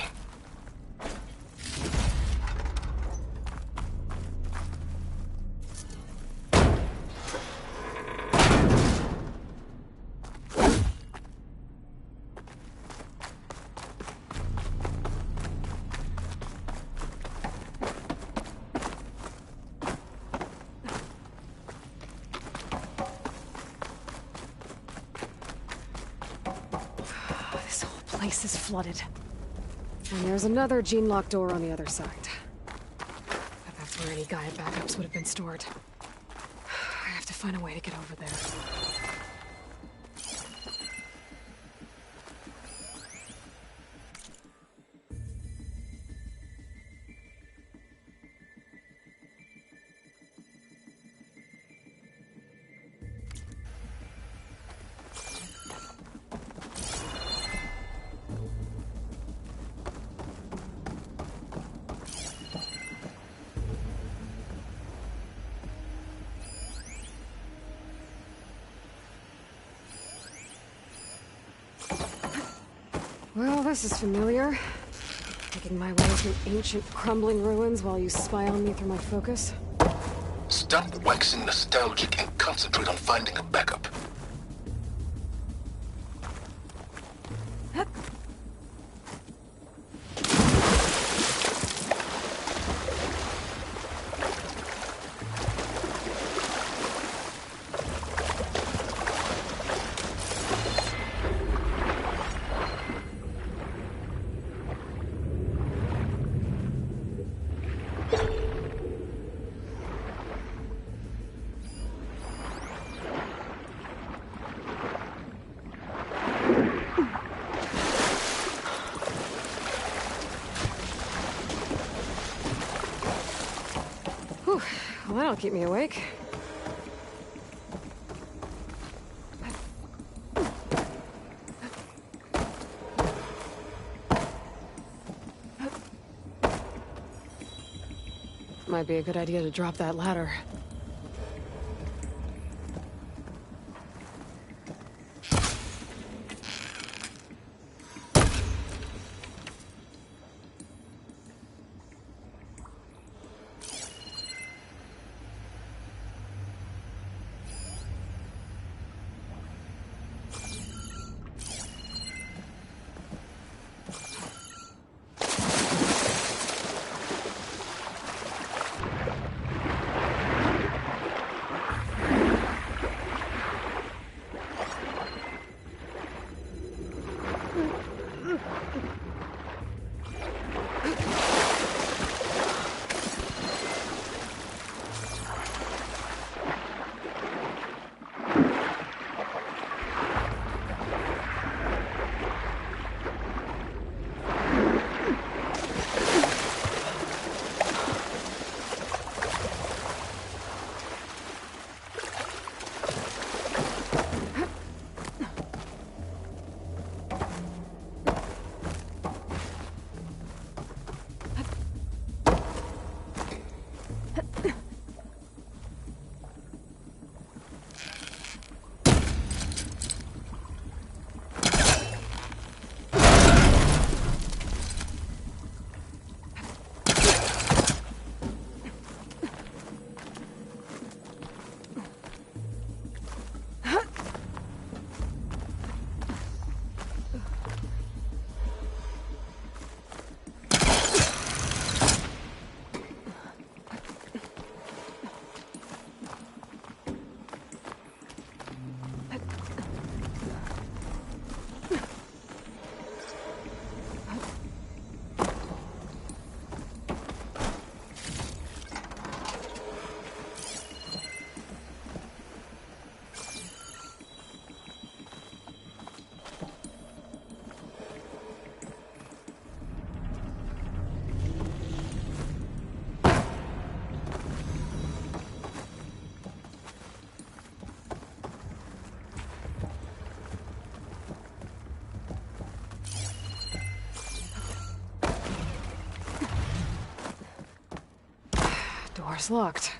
Place is flooded. And there's another gene-locked door on the other side. But that's where any Gaia backups would have been stored. I have to find a way to get over there. Well, this is familiar. Making my way through ancient, crumbling ruins while you spy on me through my focus. Stop waxing nostalgic and concentrate on finding a backup. Whew. Well, that'll keep me awake. Might be a good idea to drop that ladder. door's locked.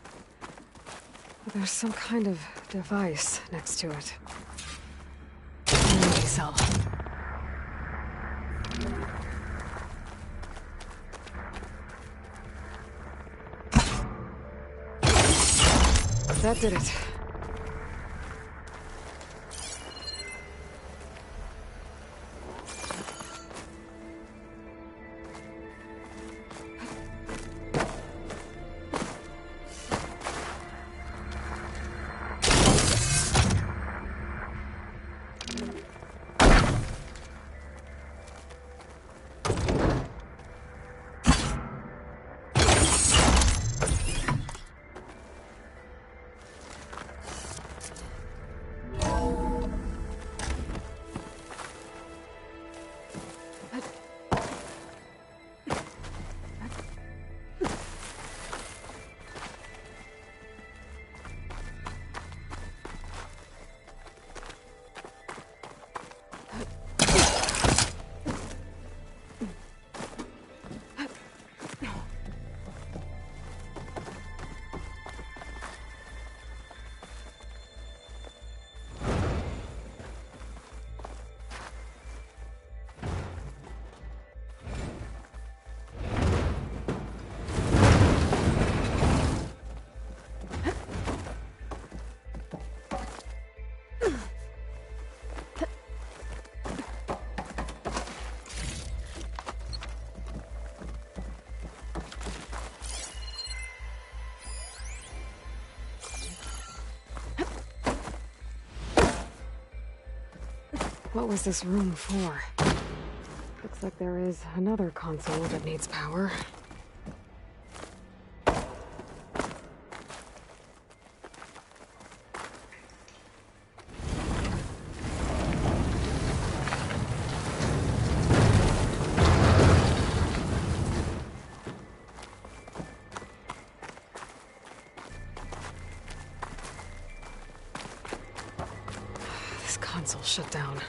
But there's some kind of device next to it. Energy cell. That did it. What was this room for? Looks like there is another console that needs power. This console shut down.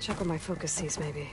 Check what my focus sees, maybe.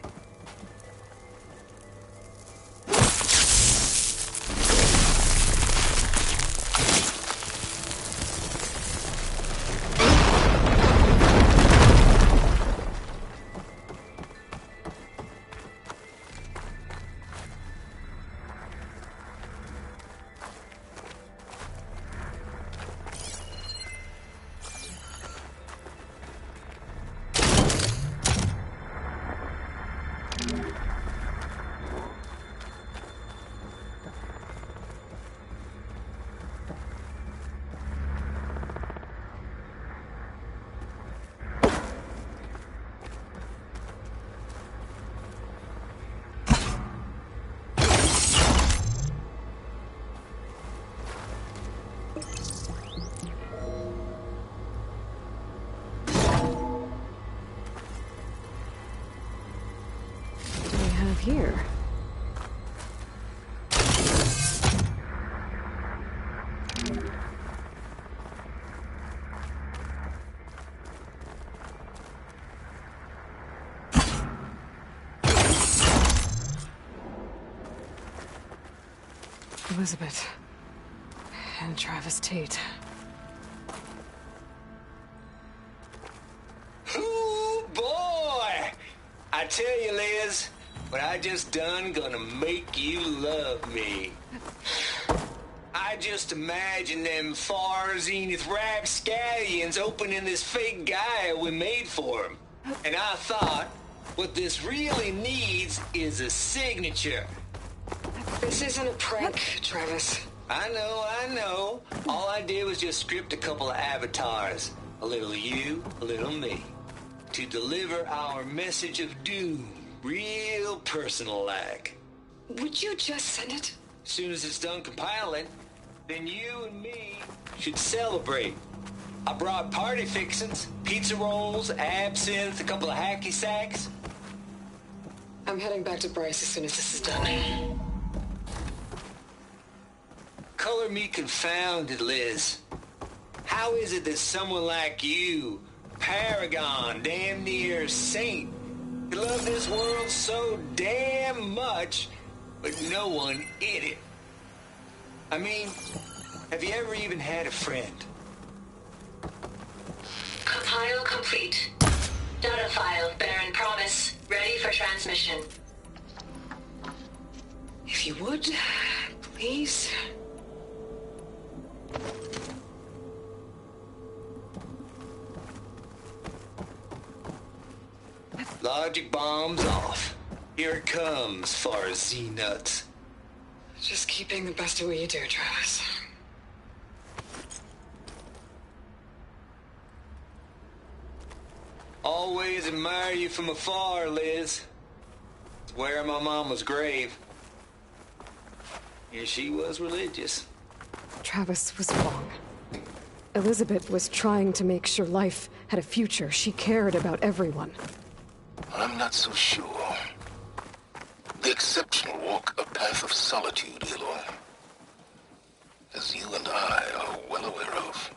Here. Elizabeth and Travis Tate. Ooh, boy! I tell you, Liz, what I just done gonna make you love me. I just imagine them far zenith rapscallions opening this fake guy we made for him. And I thought, what this really needs is a signature. This isn't a prank, Travis. I know. All I did was just script a couple of avatars. A little you, a little me. To deliver our message of doom. Real personal-like. Would you just send it? As soon as it's done compiling. then you and me should celebrate. I brought party fixins, pizza rolls, absinthe, a couple of hacky sacks. I'm heading back to Bryce as soon as this is done. Color me confounded, Liz. How is it that someone like you, paragon, damn near saint, could love this world so damn much, but no one in it? I mean, have you ever even had a friend? Compile complete. Data file, Baron Promise, ready for transmission. If you would, please. Logic bombs off. Here it comes, far as Z-nuts. Just keep being the best at what you do, Travis. Always admire you from afar, Liz. It's where my mama's grave. Yeah, she was religious. Travis was wrong. Elizabeth was trying to make sure life had a future. She cared about everyone. I'm not so sure. The exceptional walk a path of solitude, Eloy. As you and I are well aware of.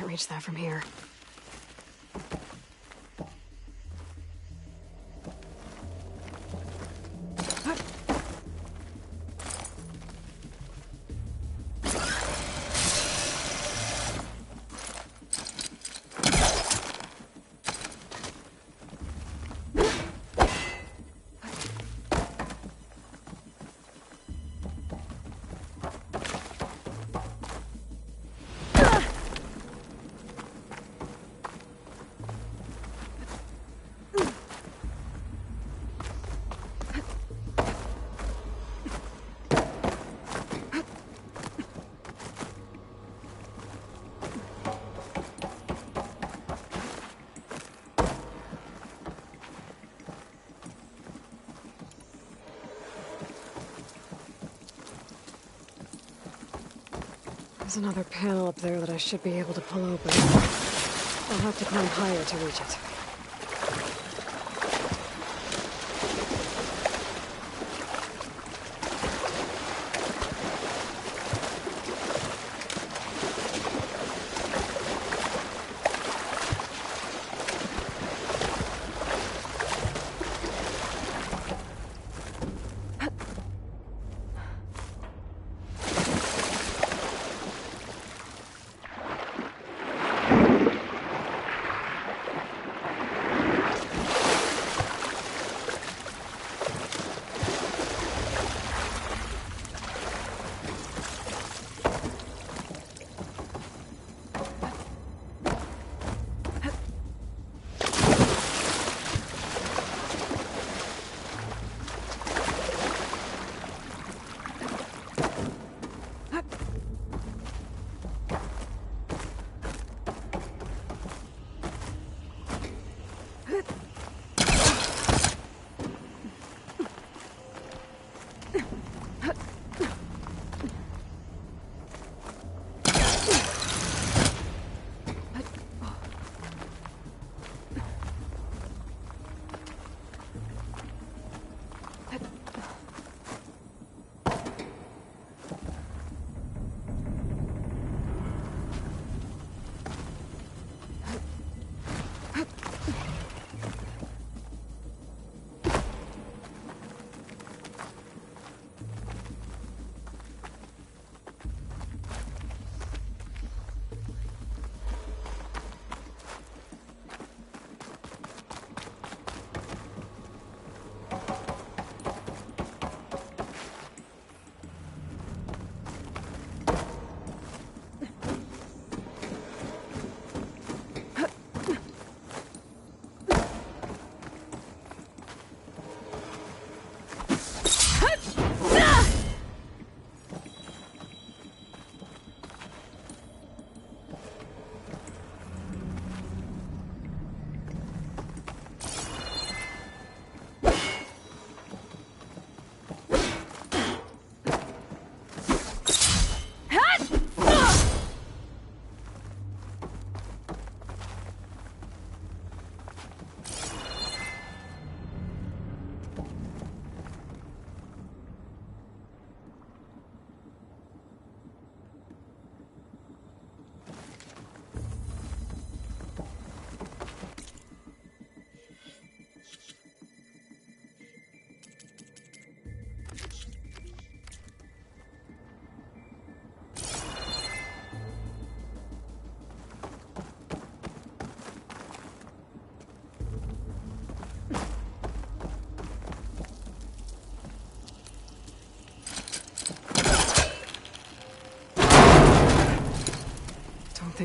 Reach that from here. There's another panel up there that I should be able to pull open. I'll have to climb higher to reach it.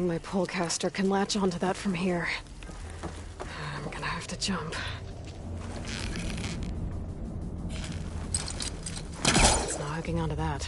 hoping my polecaster can latch onto that from here. I'm gonna have to jump. It's not hooking onto that.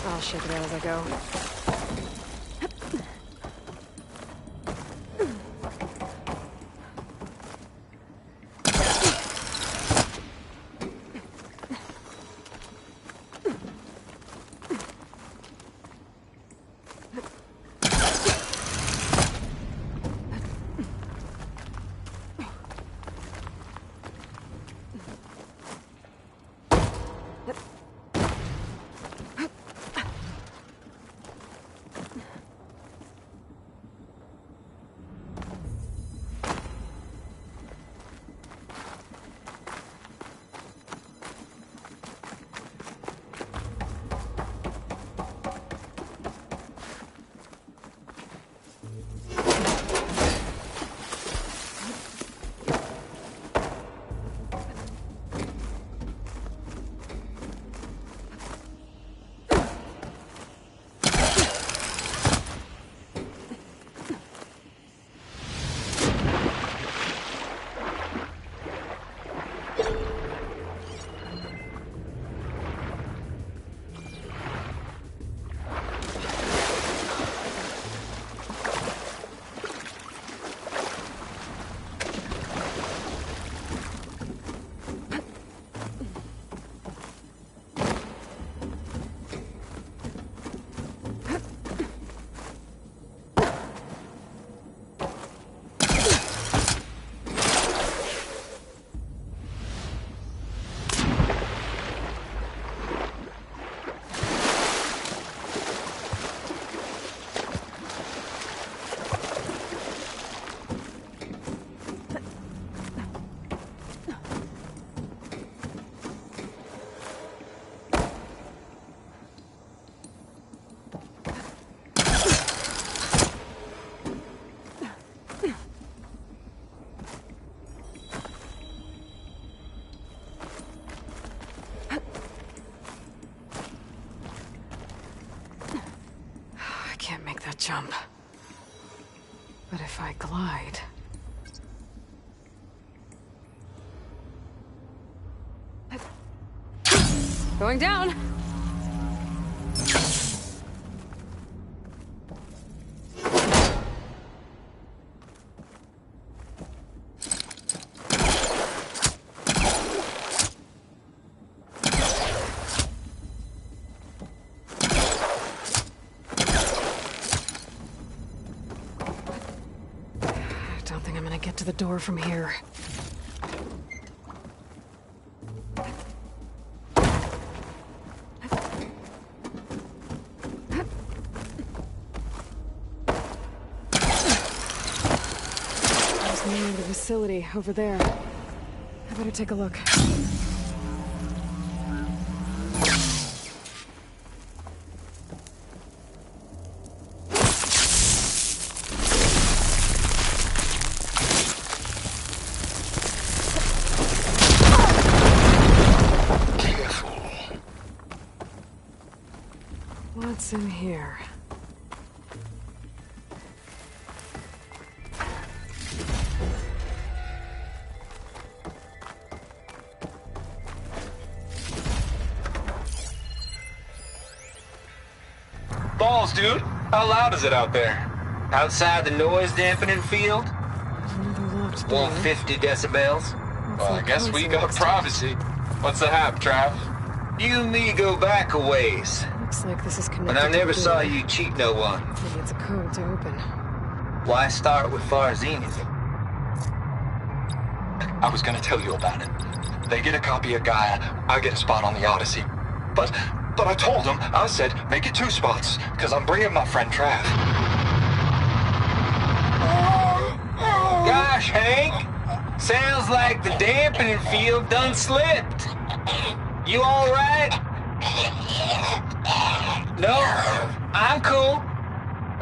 I'll shake it out as I go. Jump. But if I glide... Going down! To the door from here. There's near the facility over there. I better take a look. What's in here? Balls, dude. How loud is it out there? Outside the noise dampening field? 150 decibels? Well, I guess we got privacy. What's the hap, Trav? You and me go back a ways. Looks like this is connected. And I never to the saw door. you cheat no one. Maybe it's a code to open. Why start with Far Zenith? I was gonna tell you about it. They get a copy of Gaia, I get a spot on the Odyssey. But I told them, I said, make it 2 spots, because I'm bringing my friend Trav. Gosh, Hank! Sounds like the dampening field done slipped. You alright? No, I'm cool.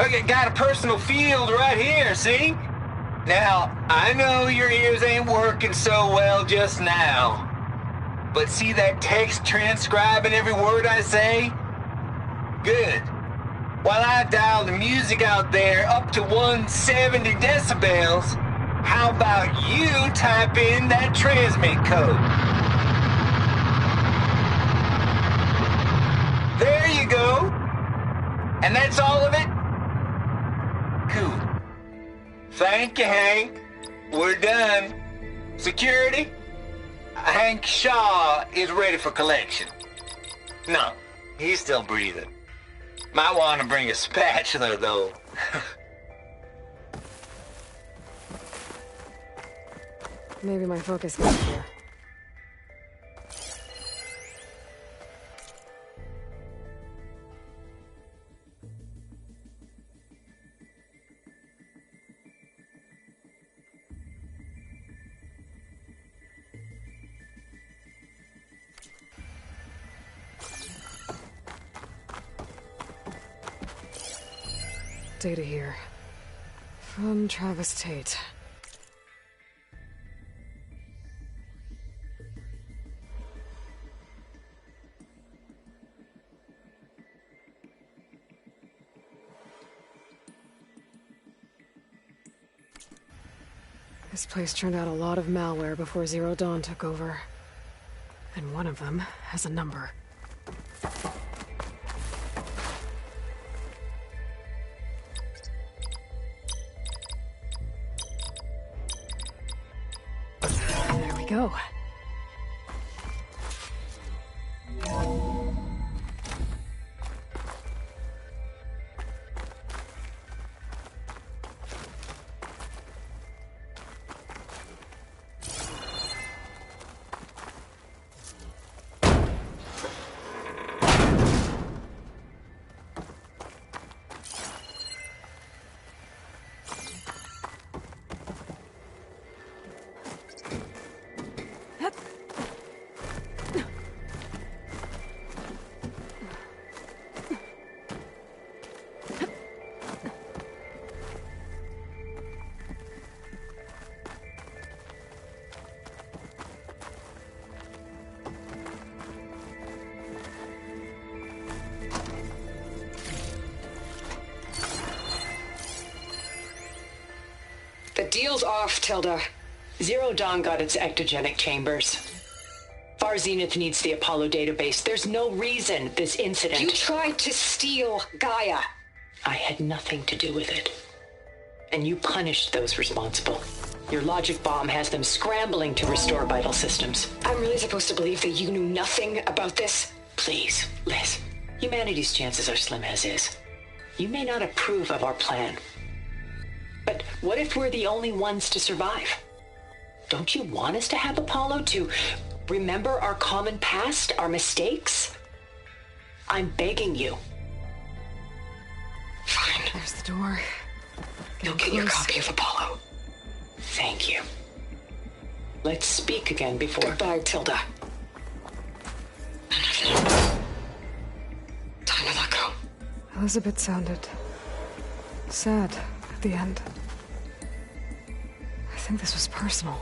Okay, got a personal field right here, see? Now, I know your ears ain't working so well just now. But see that text transcribing every word I say? Good. While I dial the music out there up to 170 decibels, how about you type in that transmit code? There you go. And that's all of it? Cool. Thank you, Hank. We're done. Security? Hank Shaw is ready for collection. No, he's still breathing. Might want to bring a spatula, though. Maybe my focus is here. Data here. From Travis Tate. This place turned out a lot of malware before Zero Dawn took over. And one of them has a number. There we go. The deal's off, Tilda. Zero Dawn got its ectogenic chambers. Far Zenith needs the Apollo database. There's no reason this incident... You tried to steal Gaia. I had nothing to do with it. And you punished those responsible. Your logic bomb has them scrambling to restore vital systems. I'm really supposed to believe that you knew nothing about this? Please, Liz. Humanity's chances are slim as is. You may not approve of our plan. But what if we're the only ones to survive? Don't you want us to have Apollo to remember our common past, our mistakes? I'm begging you. Fine. There's the door. You'll get your copy of Apollo. Thank you. Let's speak again before... Goodbye, Tilda. Time to let go. Elizabeth sounded sad at the end. I think this was personal.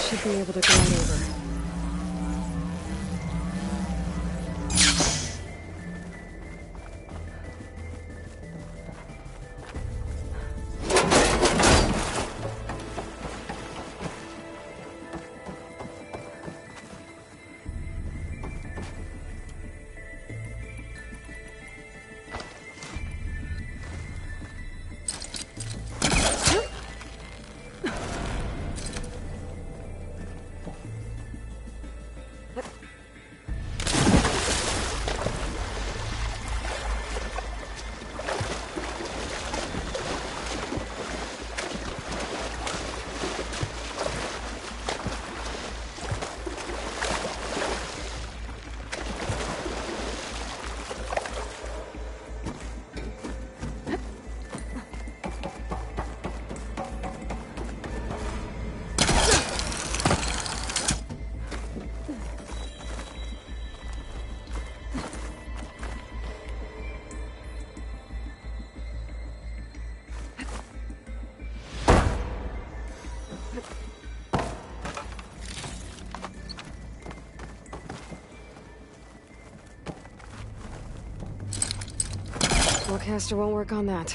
should be able to glide over. Caster won't work on that.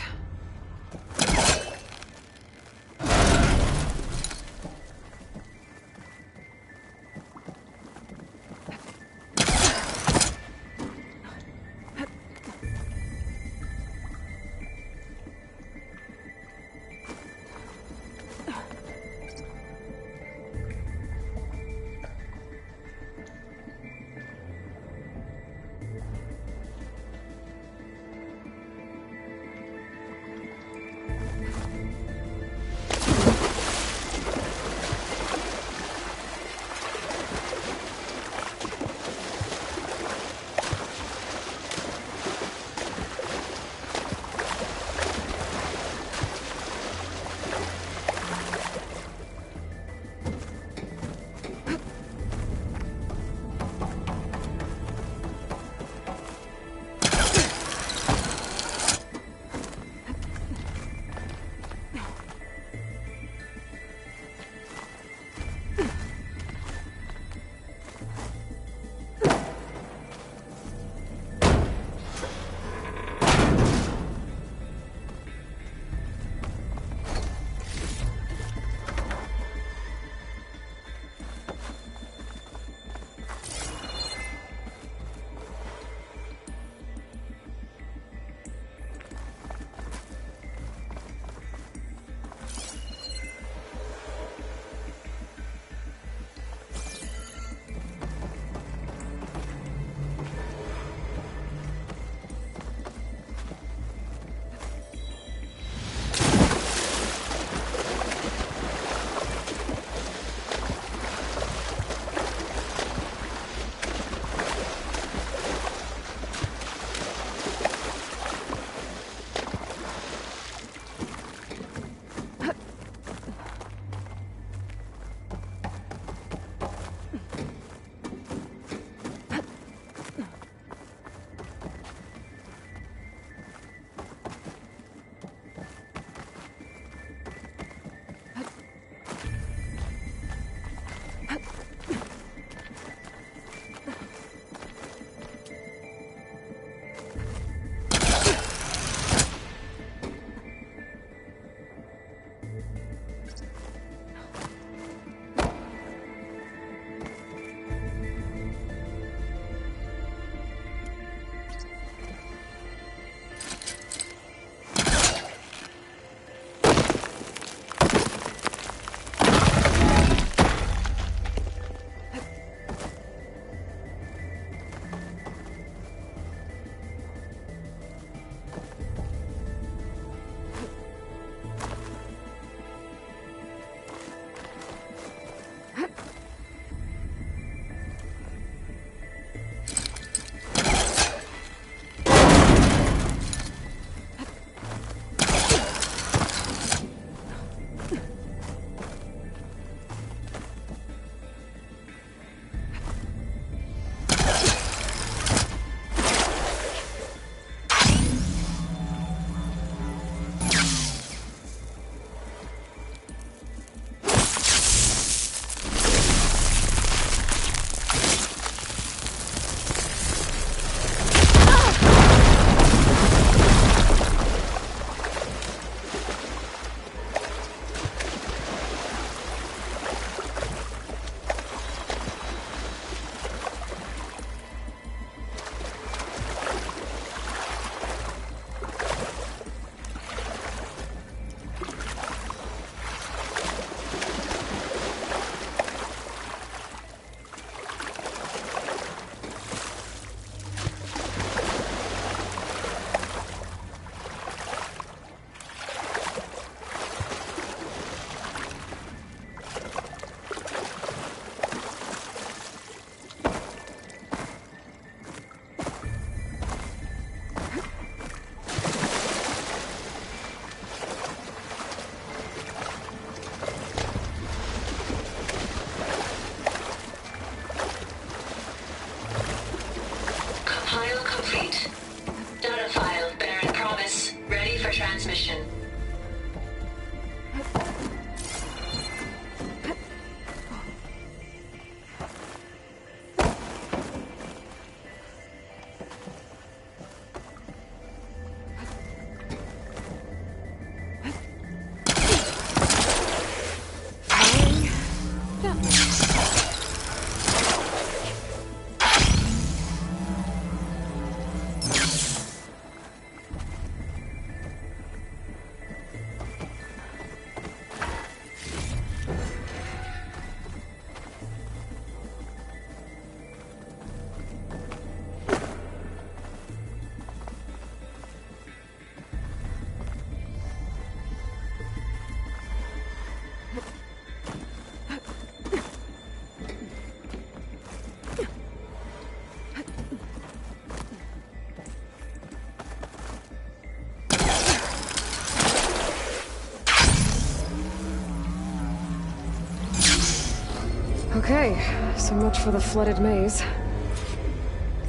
Okay, so much for the flooded maze.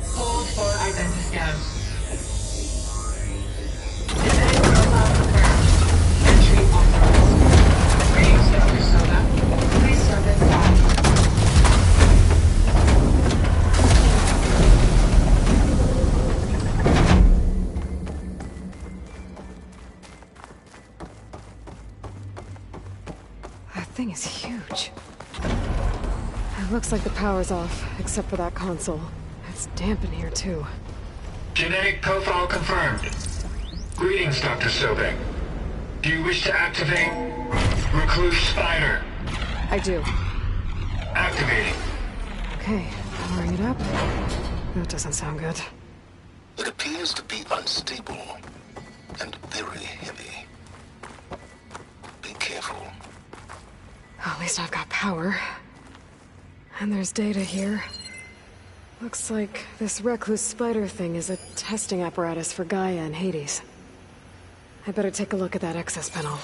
Hold for identity scan. Genetic profile confirmed. Entry authorized. Greetings, Dr. Soda. Please step inside. That thing is huge. It looks like the power's off, except for that console. It's damp in here, too. Genetic profile confirmed. Greetings, Dr. Sobek. Do you wish to activate Recluse Spider? I do. Activating. Okay, powering it up. That doesn't sound good. It appears to be unstable and very heavy. Be careful. At least I've got power. And there's data here. Looks like this recluse spider thing is a testing apparatus for Gaia and Hades. I better take a look at that access panel.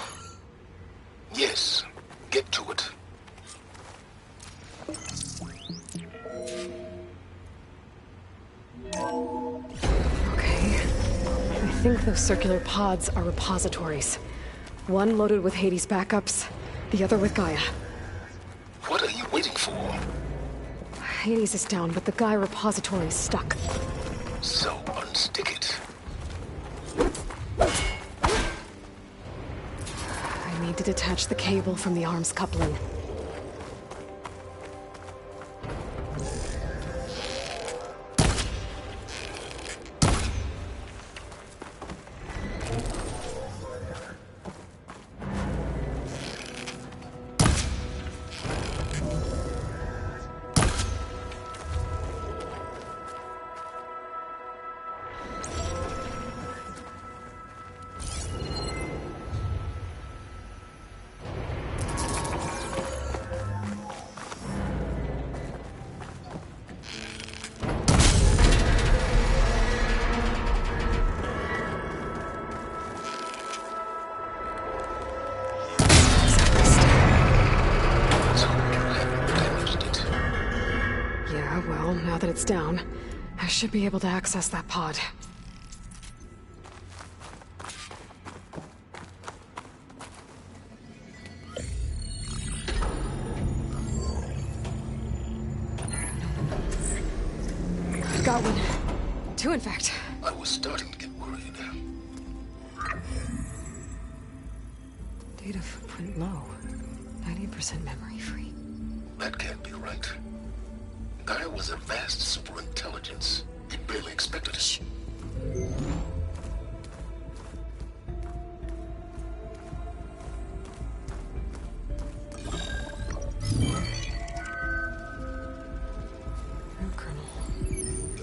Yes, get to it. Okay. I think those circular pods are repositories. One loaded with Hades backups, the other with Gaia. What are you waiting for? Hades is down, but the Gaia repository is stuck. So unstick it. I need to detach the cable from the arms coupling. Now that it's down, I should be able to access that pod. Got one. Two, in fact. I was starting to get worried. Data footprint low. 90% memory free. That can't be right. Gaia was a vast superintelligence. We barely expected it. Shh.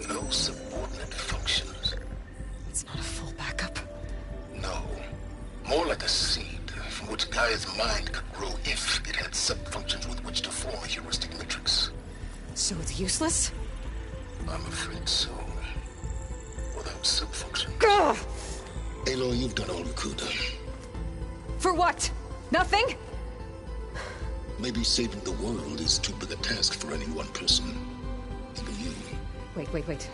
No subordinate functions. It's not a full backup. No. More like a seed from which Gaia's mind could grow if it had sub-functions with which to form a heuristic matrix. So it's useless? I'm afraid so. Without sub-functions. Ugh! Aloy, you've done all you could. For what? Nothing? Maybe saving the world is too big a task for any one person. Even you. Wait.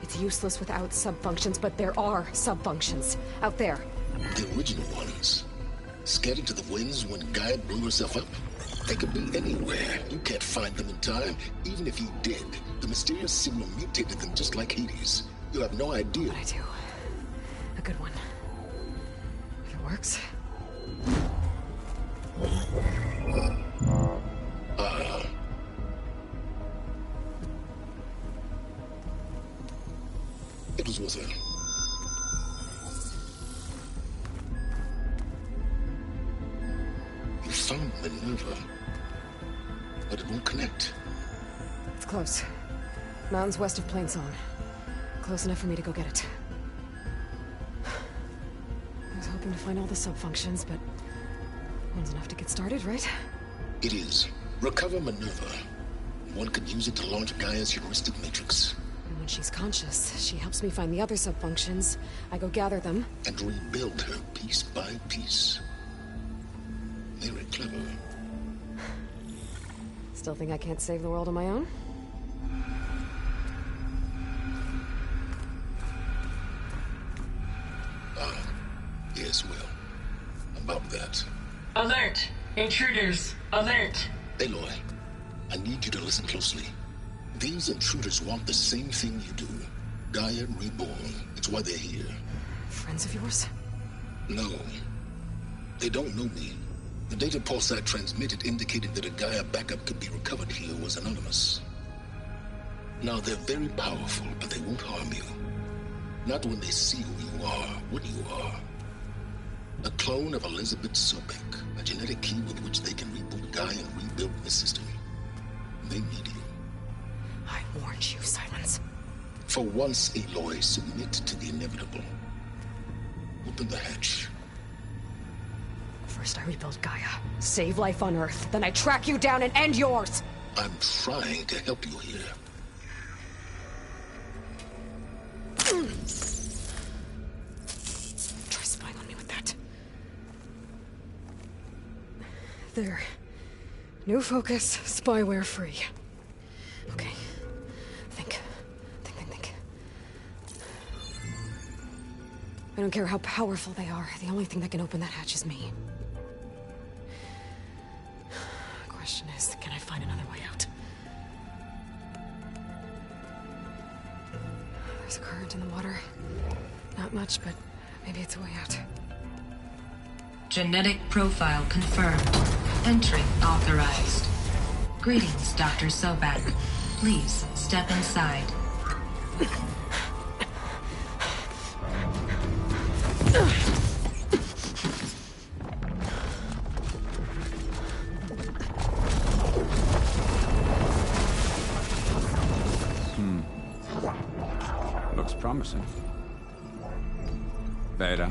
It's useless without sub-functions, but there are sub-functions out there. The original ones. Scattered to the winds when Gaia blew herself up. They could be anywhere. You can't find them in time. Even if you did, the mysterious signal mutated them just like Hades. You have no idea. But I do. A good one. If it works. with her. You found Minerva, but it won't connect. It's close. Mountains west of Plainsong. Close enough for me to go get it. I was hoping to find all the sub-functions, but one's enough to get started, right? It is. Recover Minerva. One could use it to launch Gaia's heuristic matrix. And when she's conscious, she helps me find the other sub-functions. I go gather them. And rebuild her piece by piece. Very clever. Still think I can't save the world on my own? Yes, well. About that. Alert! Intruders! Alert! Aloy, I need you to listen closely. These intruders want the same thing you do. Gaia reborn. It's why they're here. Friends of yours? No. They don't know me. The data pulse I transmitted indicated that a Gaia backup could be recovered here was anonymous. Now, they're very powerful, but they won't harm you. Not when they see who you are, what you are. A clone of Elizabeth Sobek, a genetic key with which they can reboot Gaia and rebuild the system. They need you. I warned you, Silence. For once, Aloy, submit to the inevitable. Open the hatch. First I rebuild Gaia, save life on Earth, then I track you down and end yours! I'm trying to help you here. Try spying on me with that. There. New focus, spyware free. Okay. Think. I don't care how powerful they are. The only thing that can open that hatch is me. Question is, can I find another way out? There's a current in the water. Not much, but maybe it's a way out. Genetic profile confirmed. Entry authorized. Greetings, Dr. Sobek. Please step inside. Looks promising. Beta.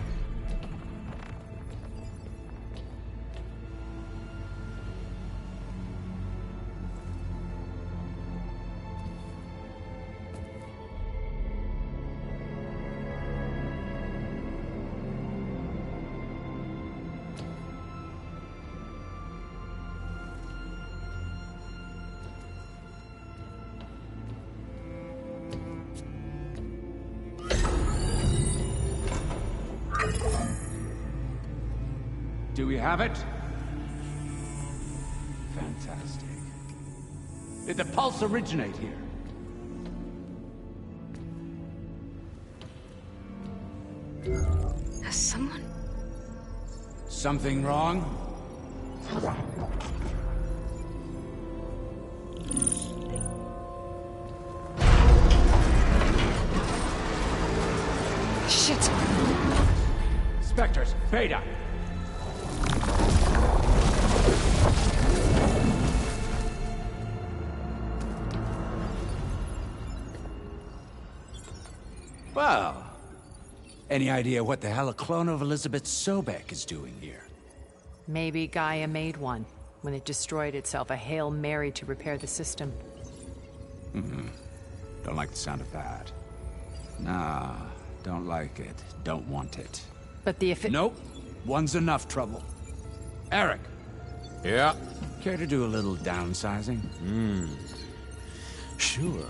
Do we have it? Fantastic. Did the pulse originate here? Has someone... Something wrong? Shit! Spectres, Beta! Well, any idea what the hell a clone of Elizabeth Sobek is doing here? Maybe Gaia made one when it destroyed itself, a Hail Mary to repair the system. Don't like the sound of that. Nah, don't like it. Don't want it. But the Nope. One's enough trouble. Eric. Yeah? Care to do a little downsizing? Sure.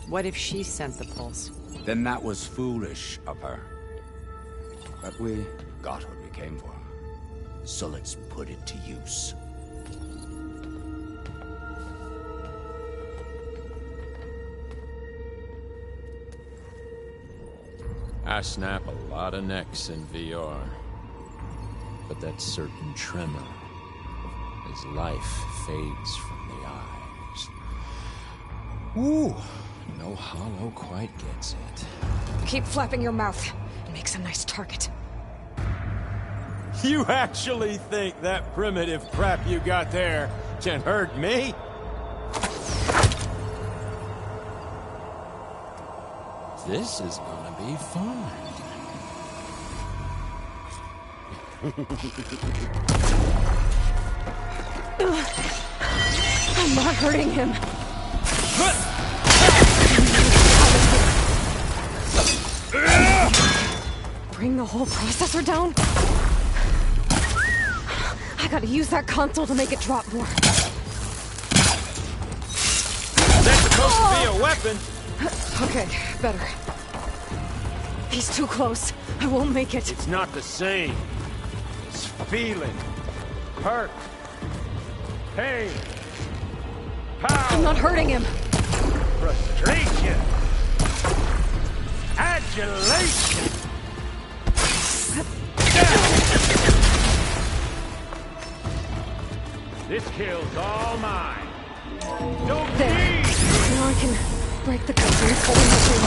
What if she sent the pulse? Then that was foolish of her. But we got what we came for. So let's put it to use. I snap a lot of necks in VR. But that certain tremor as life fades from the eyes. Ooh, No hollow quite gets it. Keep flapping your mouth. It makes a nice target. You actually think that primitive crap you got there can hurt me? This is gonna be fun. I'm not hurting him. Bring the whole processor down? I gotta use that console to make it drop more. That's supposed to be a weapon. Okay, better. He's too close. I won't make it. It's not the same. It's feeling, hurt, pain, power. I'm not hurting him. Frustration, adulation. This kill's all mine. Don't there. Now I can break the couplings holding the thing.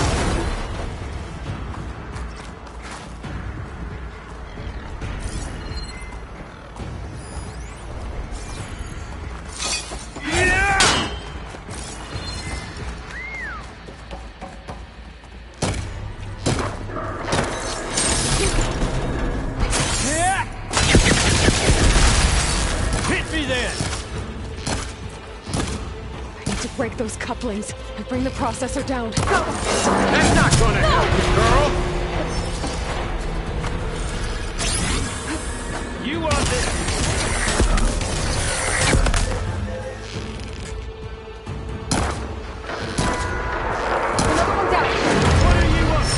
Break those couplings and bring the processor down. Go! That's not gonna help you, girl! You want this? Another one down. What are you up to?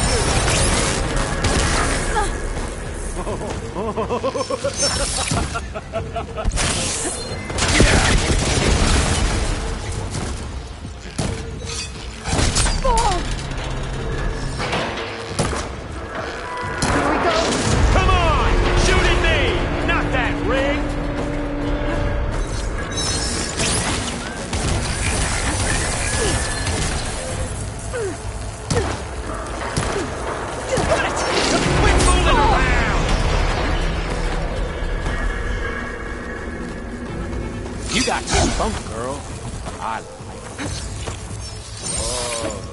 You got spunk, girl. I like it. Oh.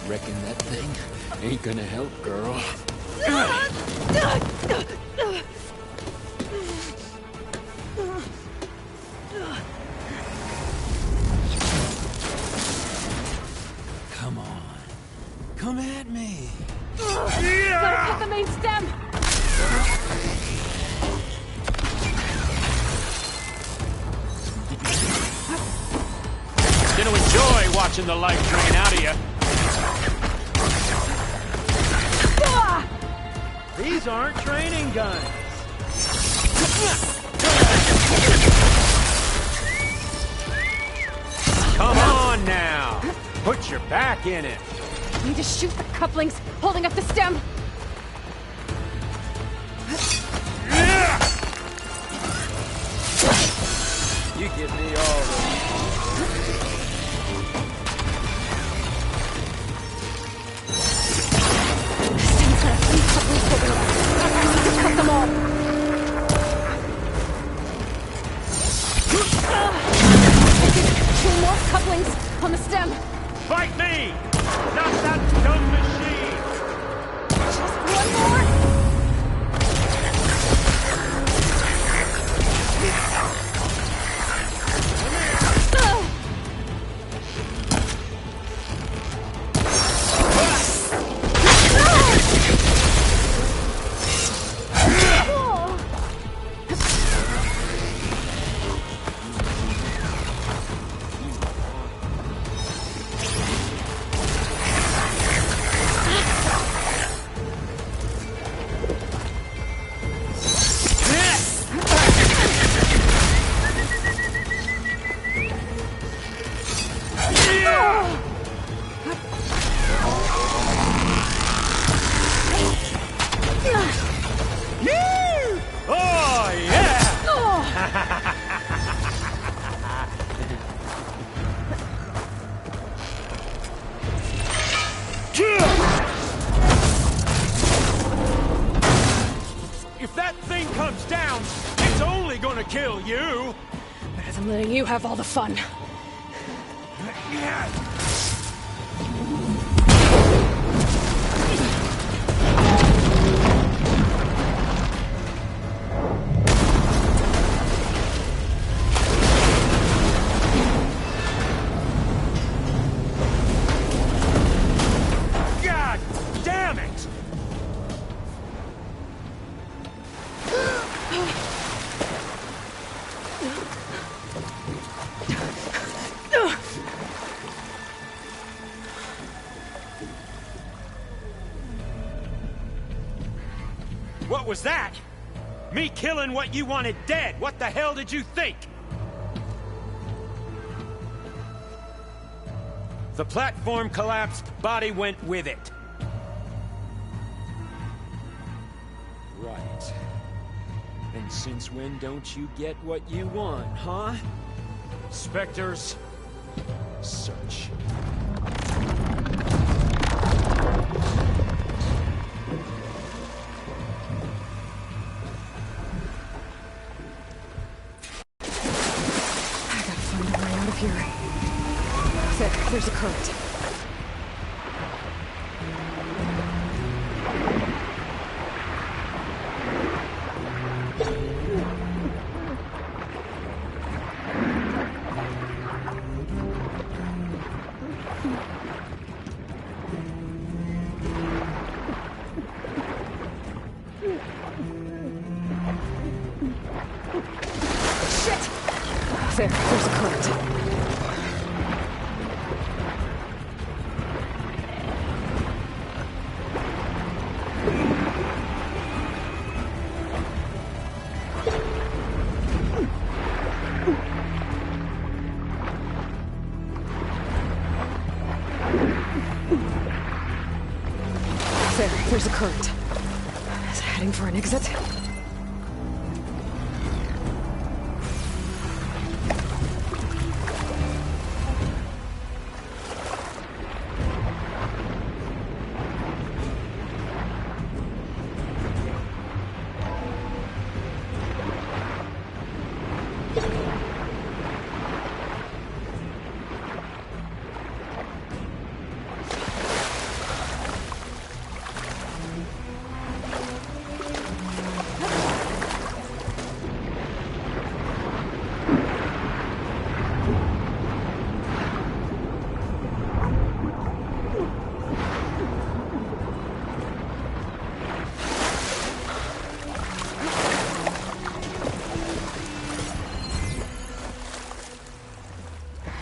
Reckon that thing ain't gonna help, girl. Come on. Come at me. Gotta cut the main stem. Gonna enjoy watching the life drain out of you. These aren't training guns. Come on now. Put your back in it. I need to shoot the couplings holding up the stem. You give me all the... Cut them all. Two more couplings on the stem. Fight me! Not that dumb machine! Just one more. kill you! Better than letting you have all the fun. God damn it! What was that? Me killing what you wanted dead. What the hell did you think? The platform collapsed, body went with it. Right. And since when don't you get what you want, huh? Spectres, search. There's a current. Shit! There's a current. There's a current. Is it heading for an exit?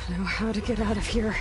Know how to get out of here.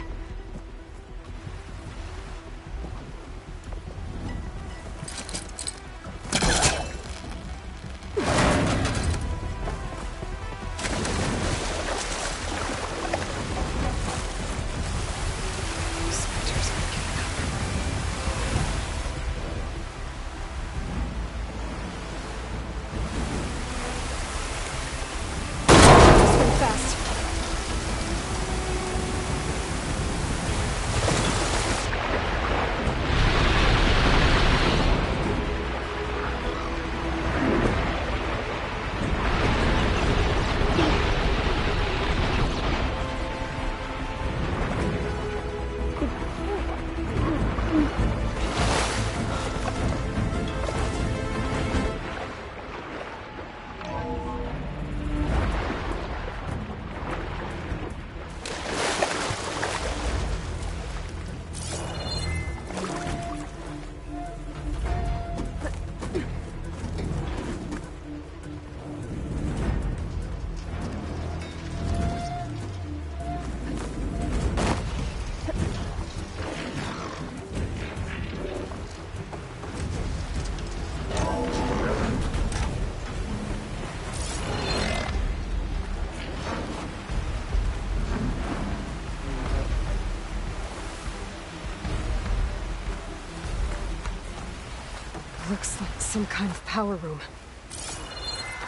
Looks like some kind of power room.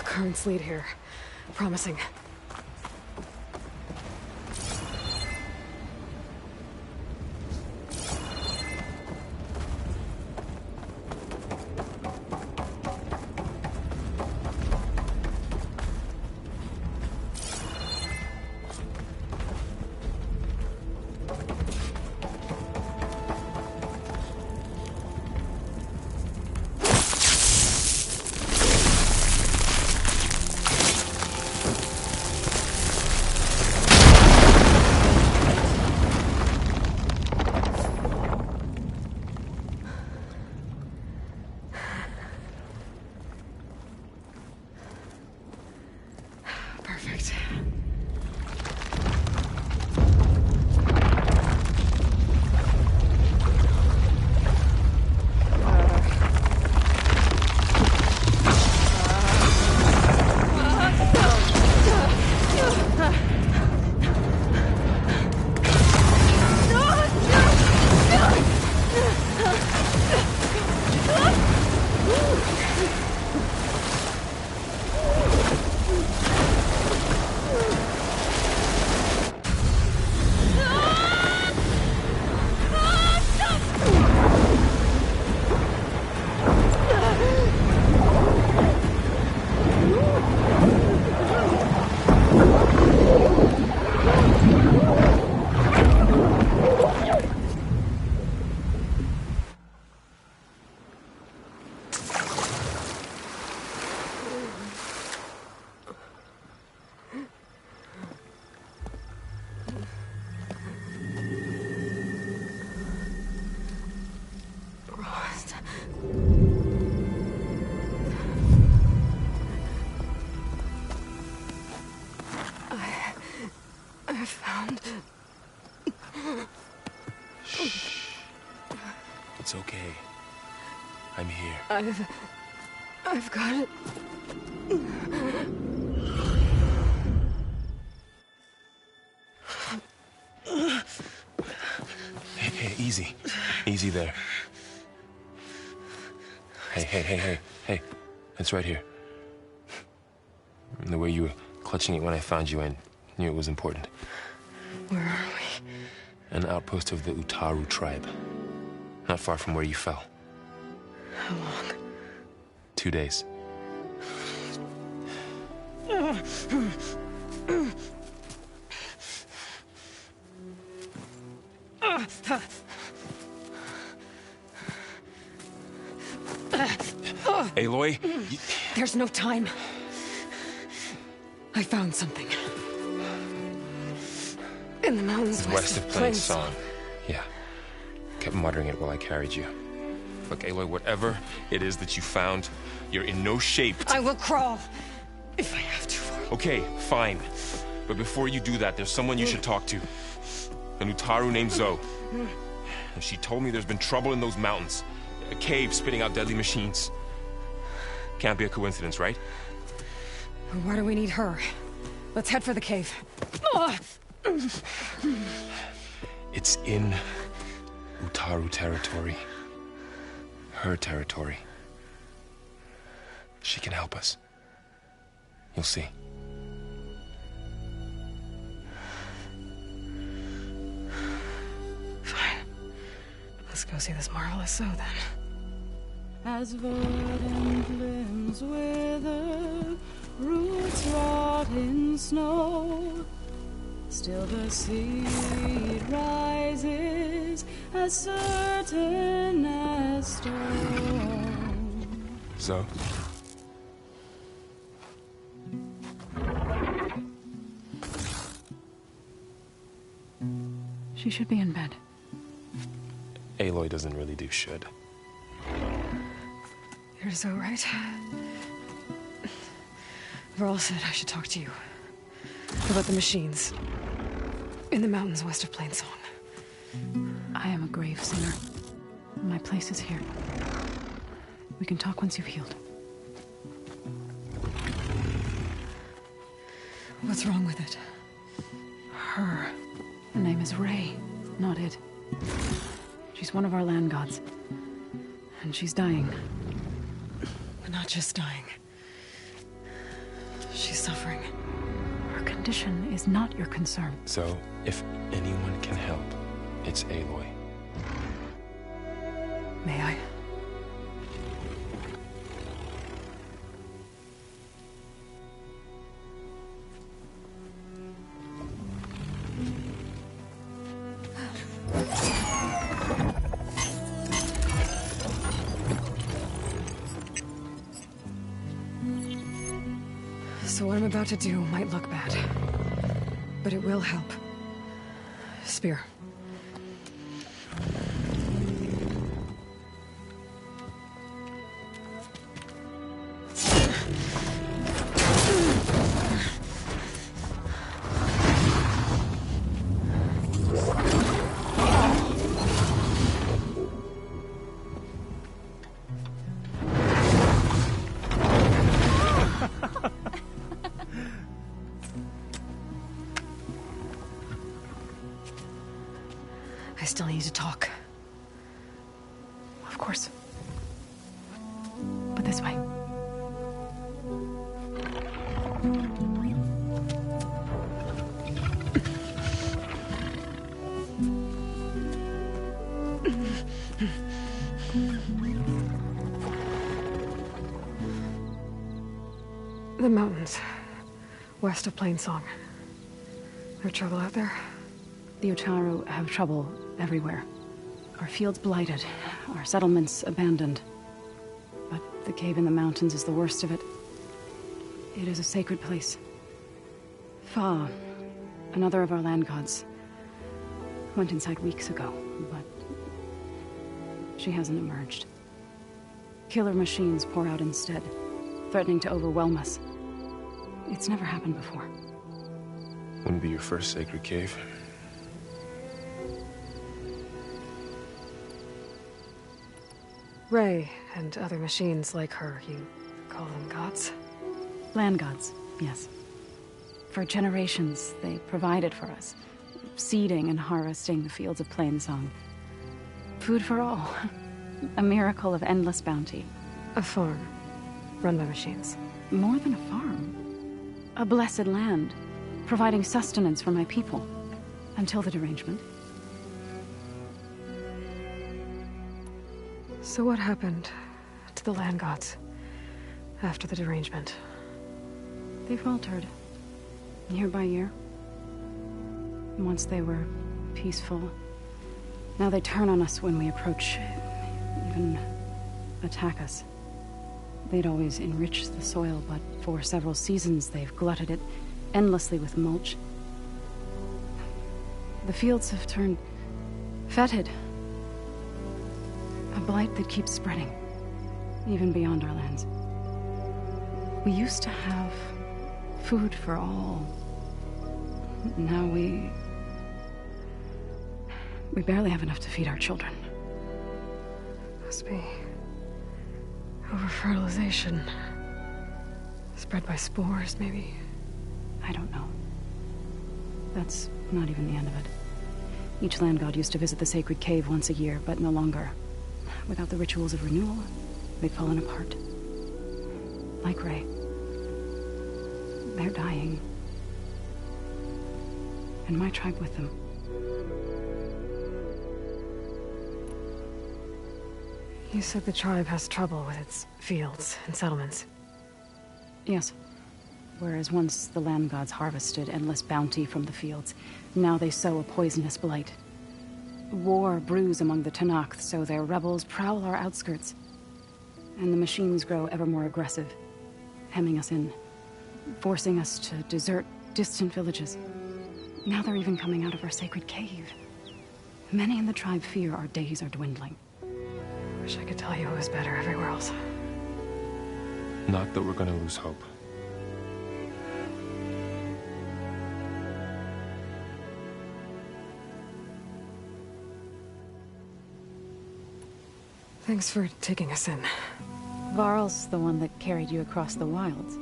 Currents lead here. Promising. have found... Shh. It's okay. I'm here. I've got it. Hey, easy. Easy there. Hey. It's right here. The way you were clutching it when I found you, I knew it was important. Where are we? An outpost of the Utaru tribe. Not far from where you fell. How long? 2 days. Aloy? There's no time. I found something. In the mountains west of Plainsong. Yeah. Kept muttering it while I carried you. Look, Aloy, whatever it is that you found, you're in no shape to... I will crawl, if I have to. Okay, fine. But before you do that, there's someone you should talk to. An Utaru named Zoe. And she told me there's been trouble in those mountains. A cave spitting out deadly machines. Can't be a coincidence, right? Why do we need her? Let's head for the cave. It's in Utaru territory. Her territory. She can help us. You'll see. Fine. Let's go see this marvelous Zoe then. As verdant limbs wither, roots rot in snow, still the seed rises as certain as stone. Zoe? She should be in bed. Aloy doesn't really do should. You're so right. Varl said I should talk to you. About the machines. In the mountains west of Plainsong. I am a grave singer. My place is here. We can talk once you've healed. What's wrong with it? Her. Her name is Ray, not it. She's one of our land gods. And she's dying. But not just dying. She's suffering. Her condition is not your concern. So, if anyone can help, it's Aloy. May I? So what I'm about to do might look bad, but it will help. Spear. I still need to talk. Of course. But this way. The mountains. West of Plainsong. There trouble out there? The Utaru have trouble everywhere. Our fields blighted, our settlements abandoned. But the cave in the mountains is the worst of it. It is a sacred place. Fa, another of our land gods, went inside weeks ago, but she hasn't emerged. Killer machines pour out instead, threatening to overwhelm us. It's never happened before. Wouldn't be your first sacred cave. Ray and other machines like her, you call them gods? Land gods, yes. For generations, they provided for us, seeding and harvesting the fields of Plainsong. Food for all. A miracle of endless bounty. A farm, run by machines. More than a farm. A blessed land, providing sustenance for my people. Until the derangement. So what happened to the land gods after the derangement? They faltered, year by year. Once they were peaceful. Now they turn on us when we approach, even attack us. They'd always enriched the soil, but for several seasons they've glutted it endlessly with mulch. The fields have turned fetid. A blight that keeps spreading, even beyond our lands. We used to have food for all. Now we barely have enough to feed our children. Must be over-fertilization. Spread by spores, maybe? I don't know. That's not even the end of it. Each land god used to visit the sacred cave once a year, but no longer. Without the rituals of renewal, they've fallen apart. Like Ray. They're dying. And my tribe with them. You said the tribe has trouble with its fields and settlements. Yes. Whereas once the land gods harvested endless bounty from the fields, now they sow a poisonous blight. War brews among the Tanakh, so their rebels prowl our outskirts. And the machines grow ever more aggressive, hemming us in, forcing us to desert distant villages. Now they're even coming out of our sacred cave. Many in the tribe fear our days are dwindling. Wish I could tell you it was better everywhere else. Not that we're gonna lose hope. Thanks for taking us in. Varl's the one that carried you across the wilds.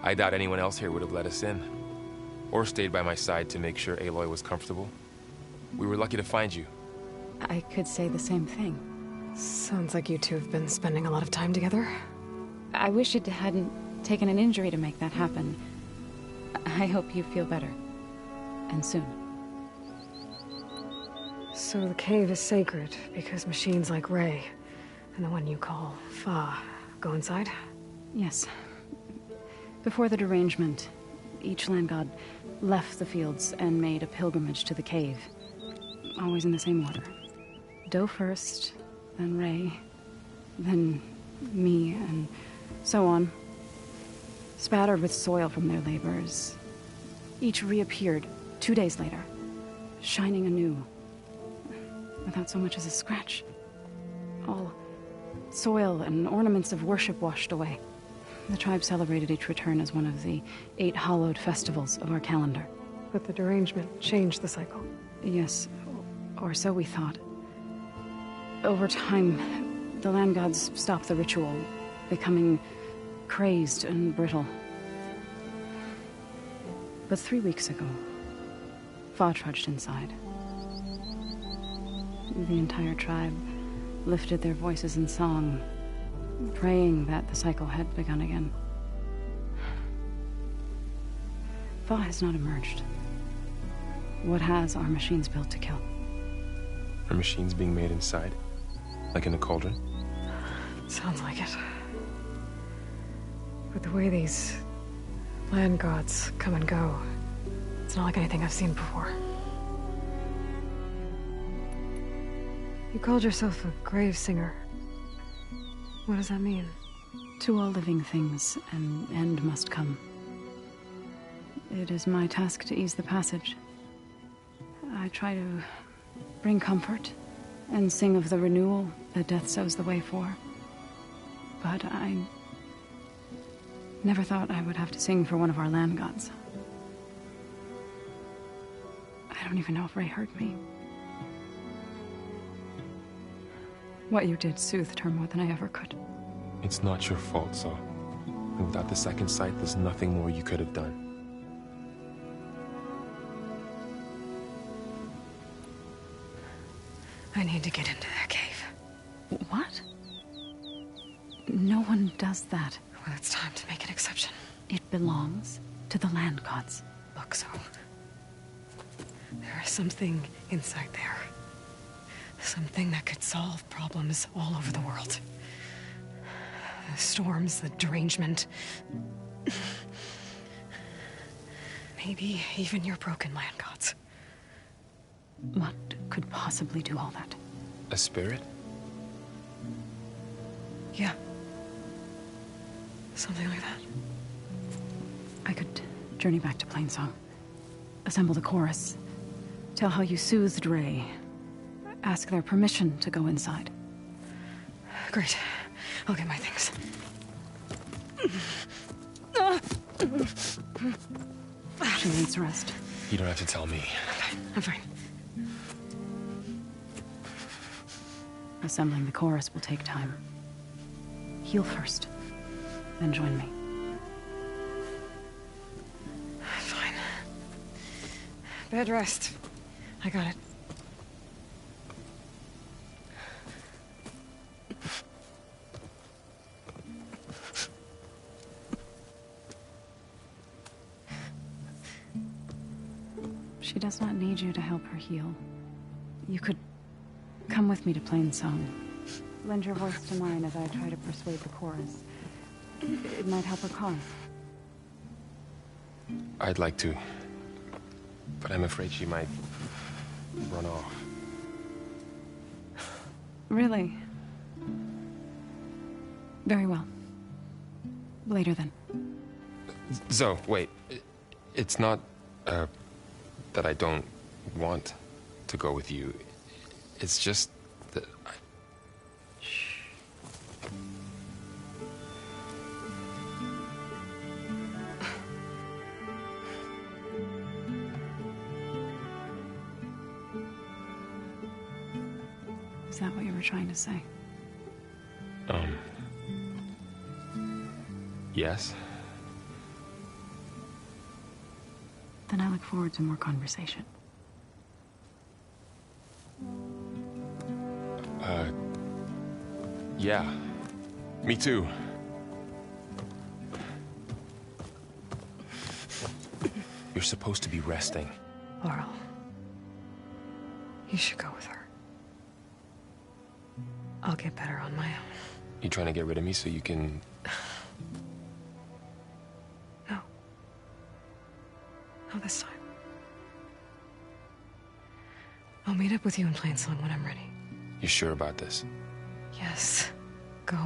I doubt anyone else here would have let us in. Or stayed by my side to make sure Aloy was comfortable. We were lucky to find you. I could say the same thing. Sounds like you two have been spending a lot of time together. I wish it hadn't taken an injury to make that happen. I hope you feel better. And soon. So the cave is sacred because machines like Ray and the one you call Fa go inside? Yes. Before the derangement, each land god left the fields and made a pilgrimage to the cave. Always in the same order. Do first, then Ray, then me, and so on. Spattered with soil from their labors. Each reappeared 2 days later, shining anew. Without so much as a scratch. All soil and ornaments of worship washed away. The tribe celebrated each return as one of the 8 hallowed festivals of our calendar. But the derangement changed the cycle. Yes, or so we thought. Over time, the land gods stopped the ritual, becoming crazed and brittle. But 3 weeks ago, Fa trudged inside. The entire tribe lifted their voices in song, praying that the cycle had begun again. Fa has not emerged. What has are machines built to kill. Are machines being made inside? Like in a cauldron? Sounds like it. But the way these land gods come and go, it's not like anything I've seen before. You called yourself a grave singer. What does that mean? To all living things, an end must come. It is my task to ease the passage. I try to bring comfort and sing of the renewal that death sows the way for. But I never thought I would have to sing for one of our land gods. I don't even know if Ray hurt me. What you did soothed her more than I ever could. It's not your fault, Saul. And without the second sight, there's nothing more you could have done. I need to get into that cave. What? No one does that. Well, it's time to make an exception. It belongs to the land gods. Look, so... there is something inside there. Something that could solve problems all over the world. The storms, the derangement. Maybe even your broken land gods. What could possibly do all that? A spirit? Yeah. Something like that. I could journey back to Plainsong. Assemble the chorus. Tell how you soothed Ray. Ask their permission to go inside. Great. I'll get my things. 2 needs rest. You don't have to tell me. I'm fine. Assembling the chorus will take time. Heal first, then join me. Fine. Bed rest. I got it. She does not need you to help her heal. You could come with me to Plainsong. Lend your voice to mine as I try to persuade the chorus. It might help her cause. I'd like to. But I'm afraid she might run off. Really? Very well. Later then. Zoe, wait. It's not, that I don't want to go with you. It's just that Shh. Is that what you were trying to say? Yes. Then I look forward to more conversation. Yeah. Me too. You're supposed to be resting. Laurel. You should go with her. I'll get better on my own. You trying to get rid of me so you can... No. Not this time. I'll meet up with you in Plainsong when I'm ready. You sure about this? Yes. Go.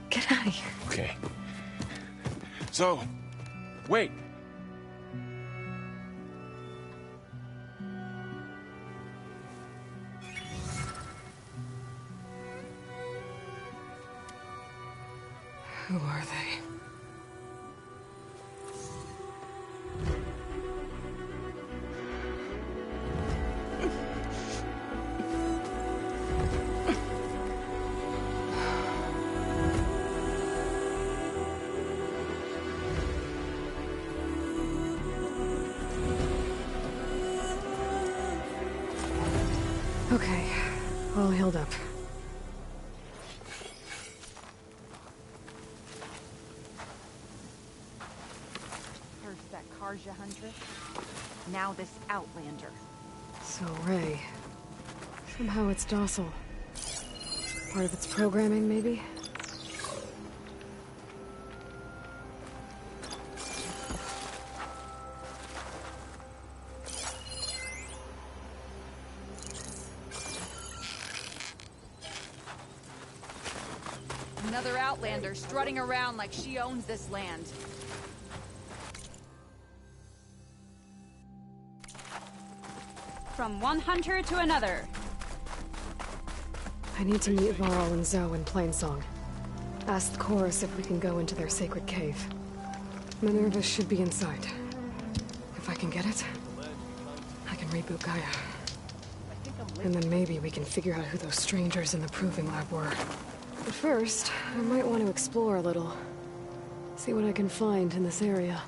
Get out of here. Okay. So, wait. Who are they? Okay, all healed up. First that Karja Huntress, now this Outlander. So, Ray. Somehow it's docile. Part of its programming, maybe? Another Outlander strutting around like she owns this land. From one hunter to another. I need to meet Varl and Zoe in Plainsong. Ask the chorus if we can go into their sacred cave. Minerva should be inside. If I can get it. reboot Gaia. And then maybe we can figure out who those strangers in the proving lab were. But first, I might want to explore a little. See what I can find in this area.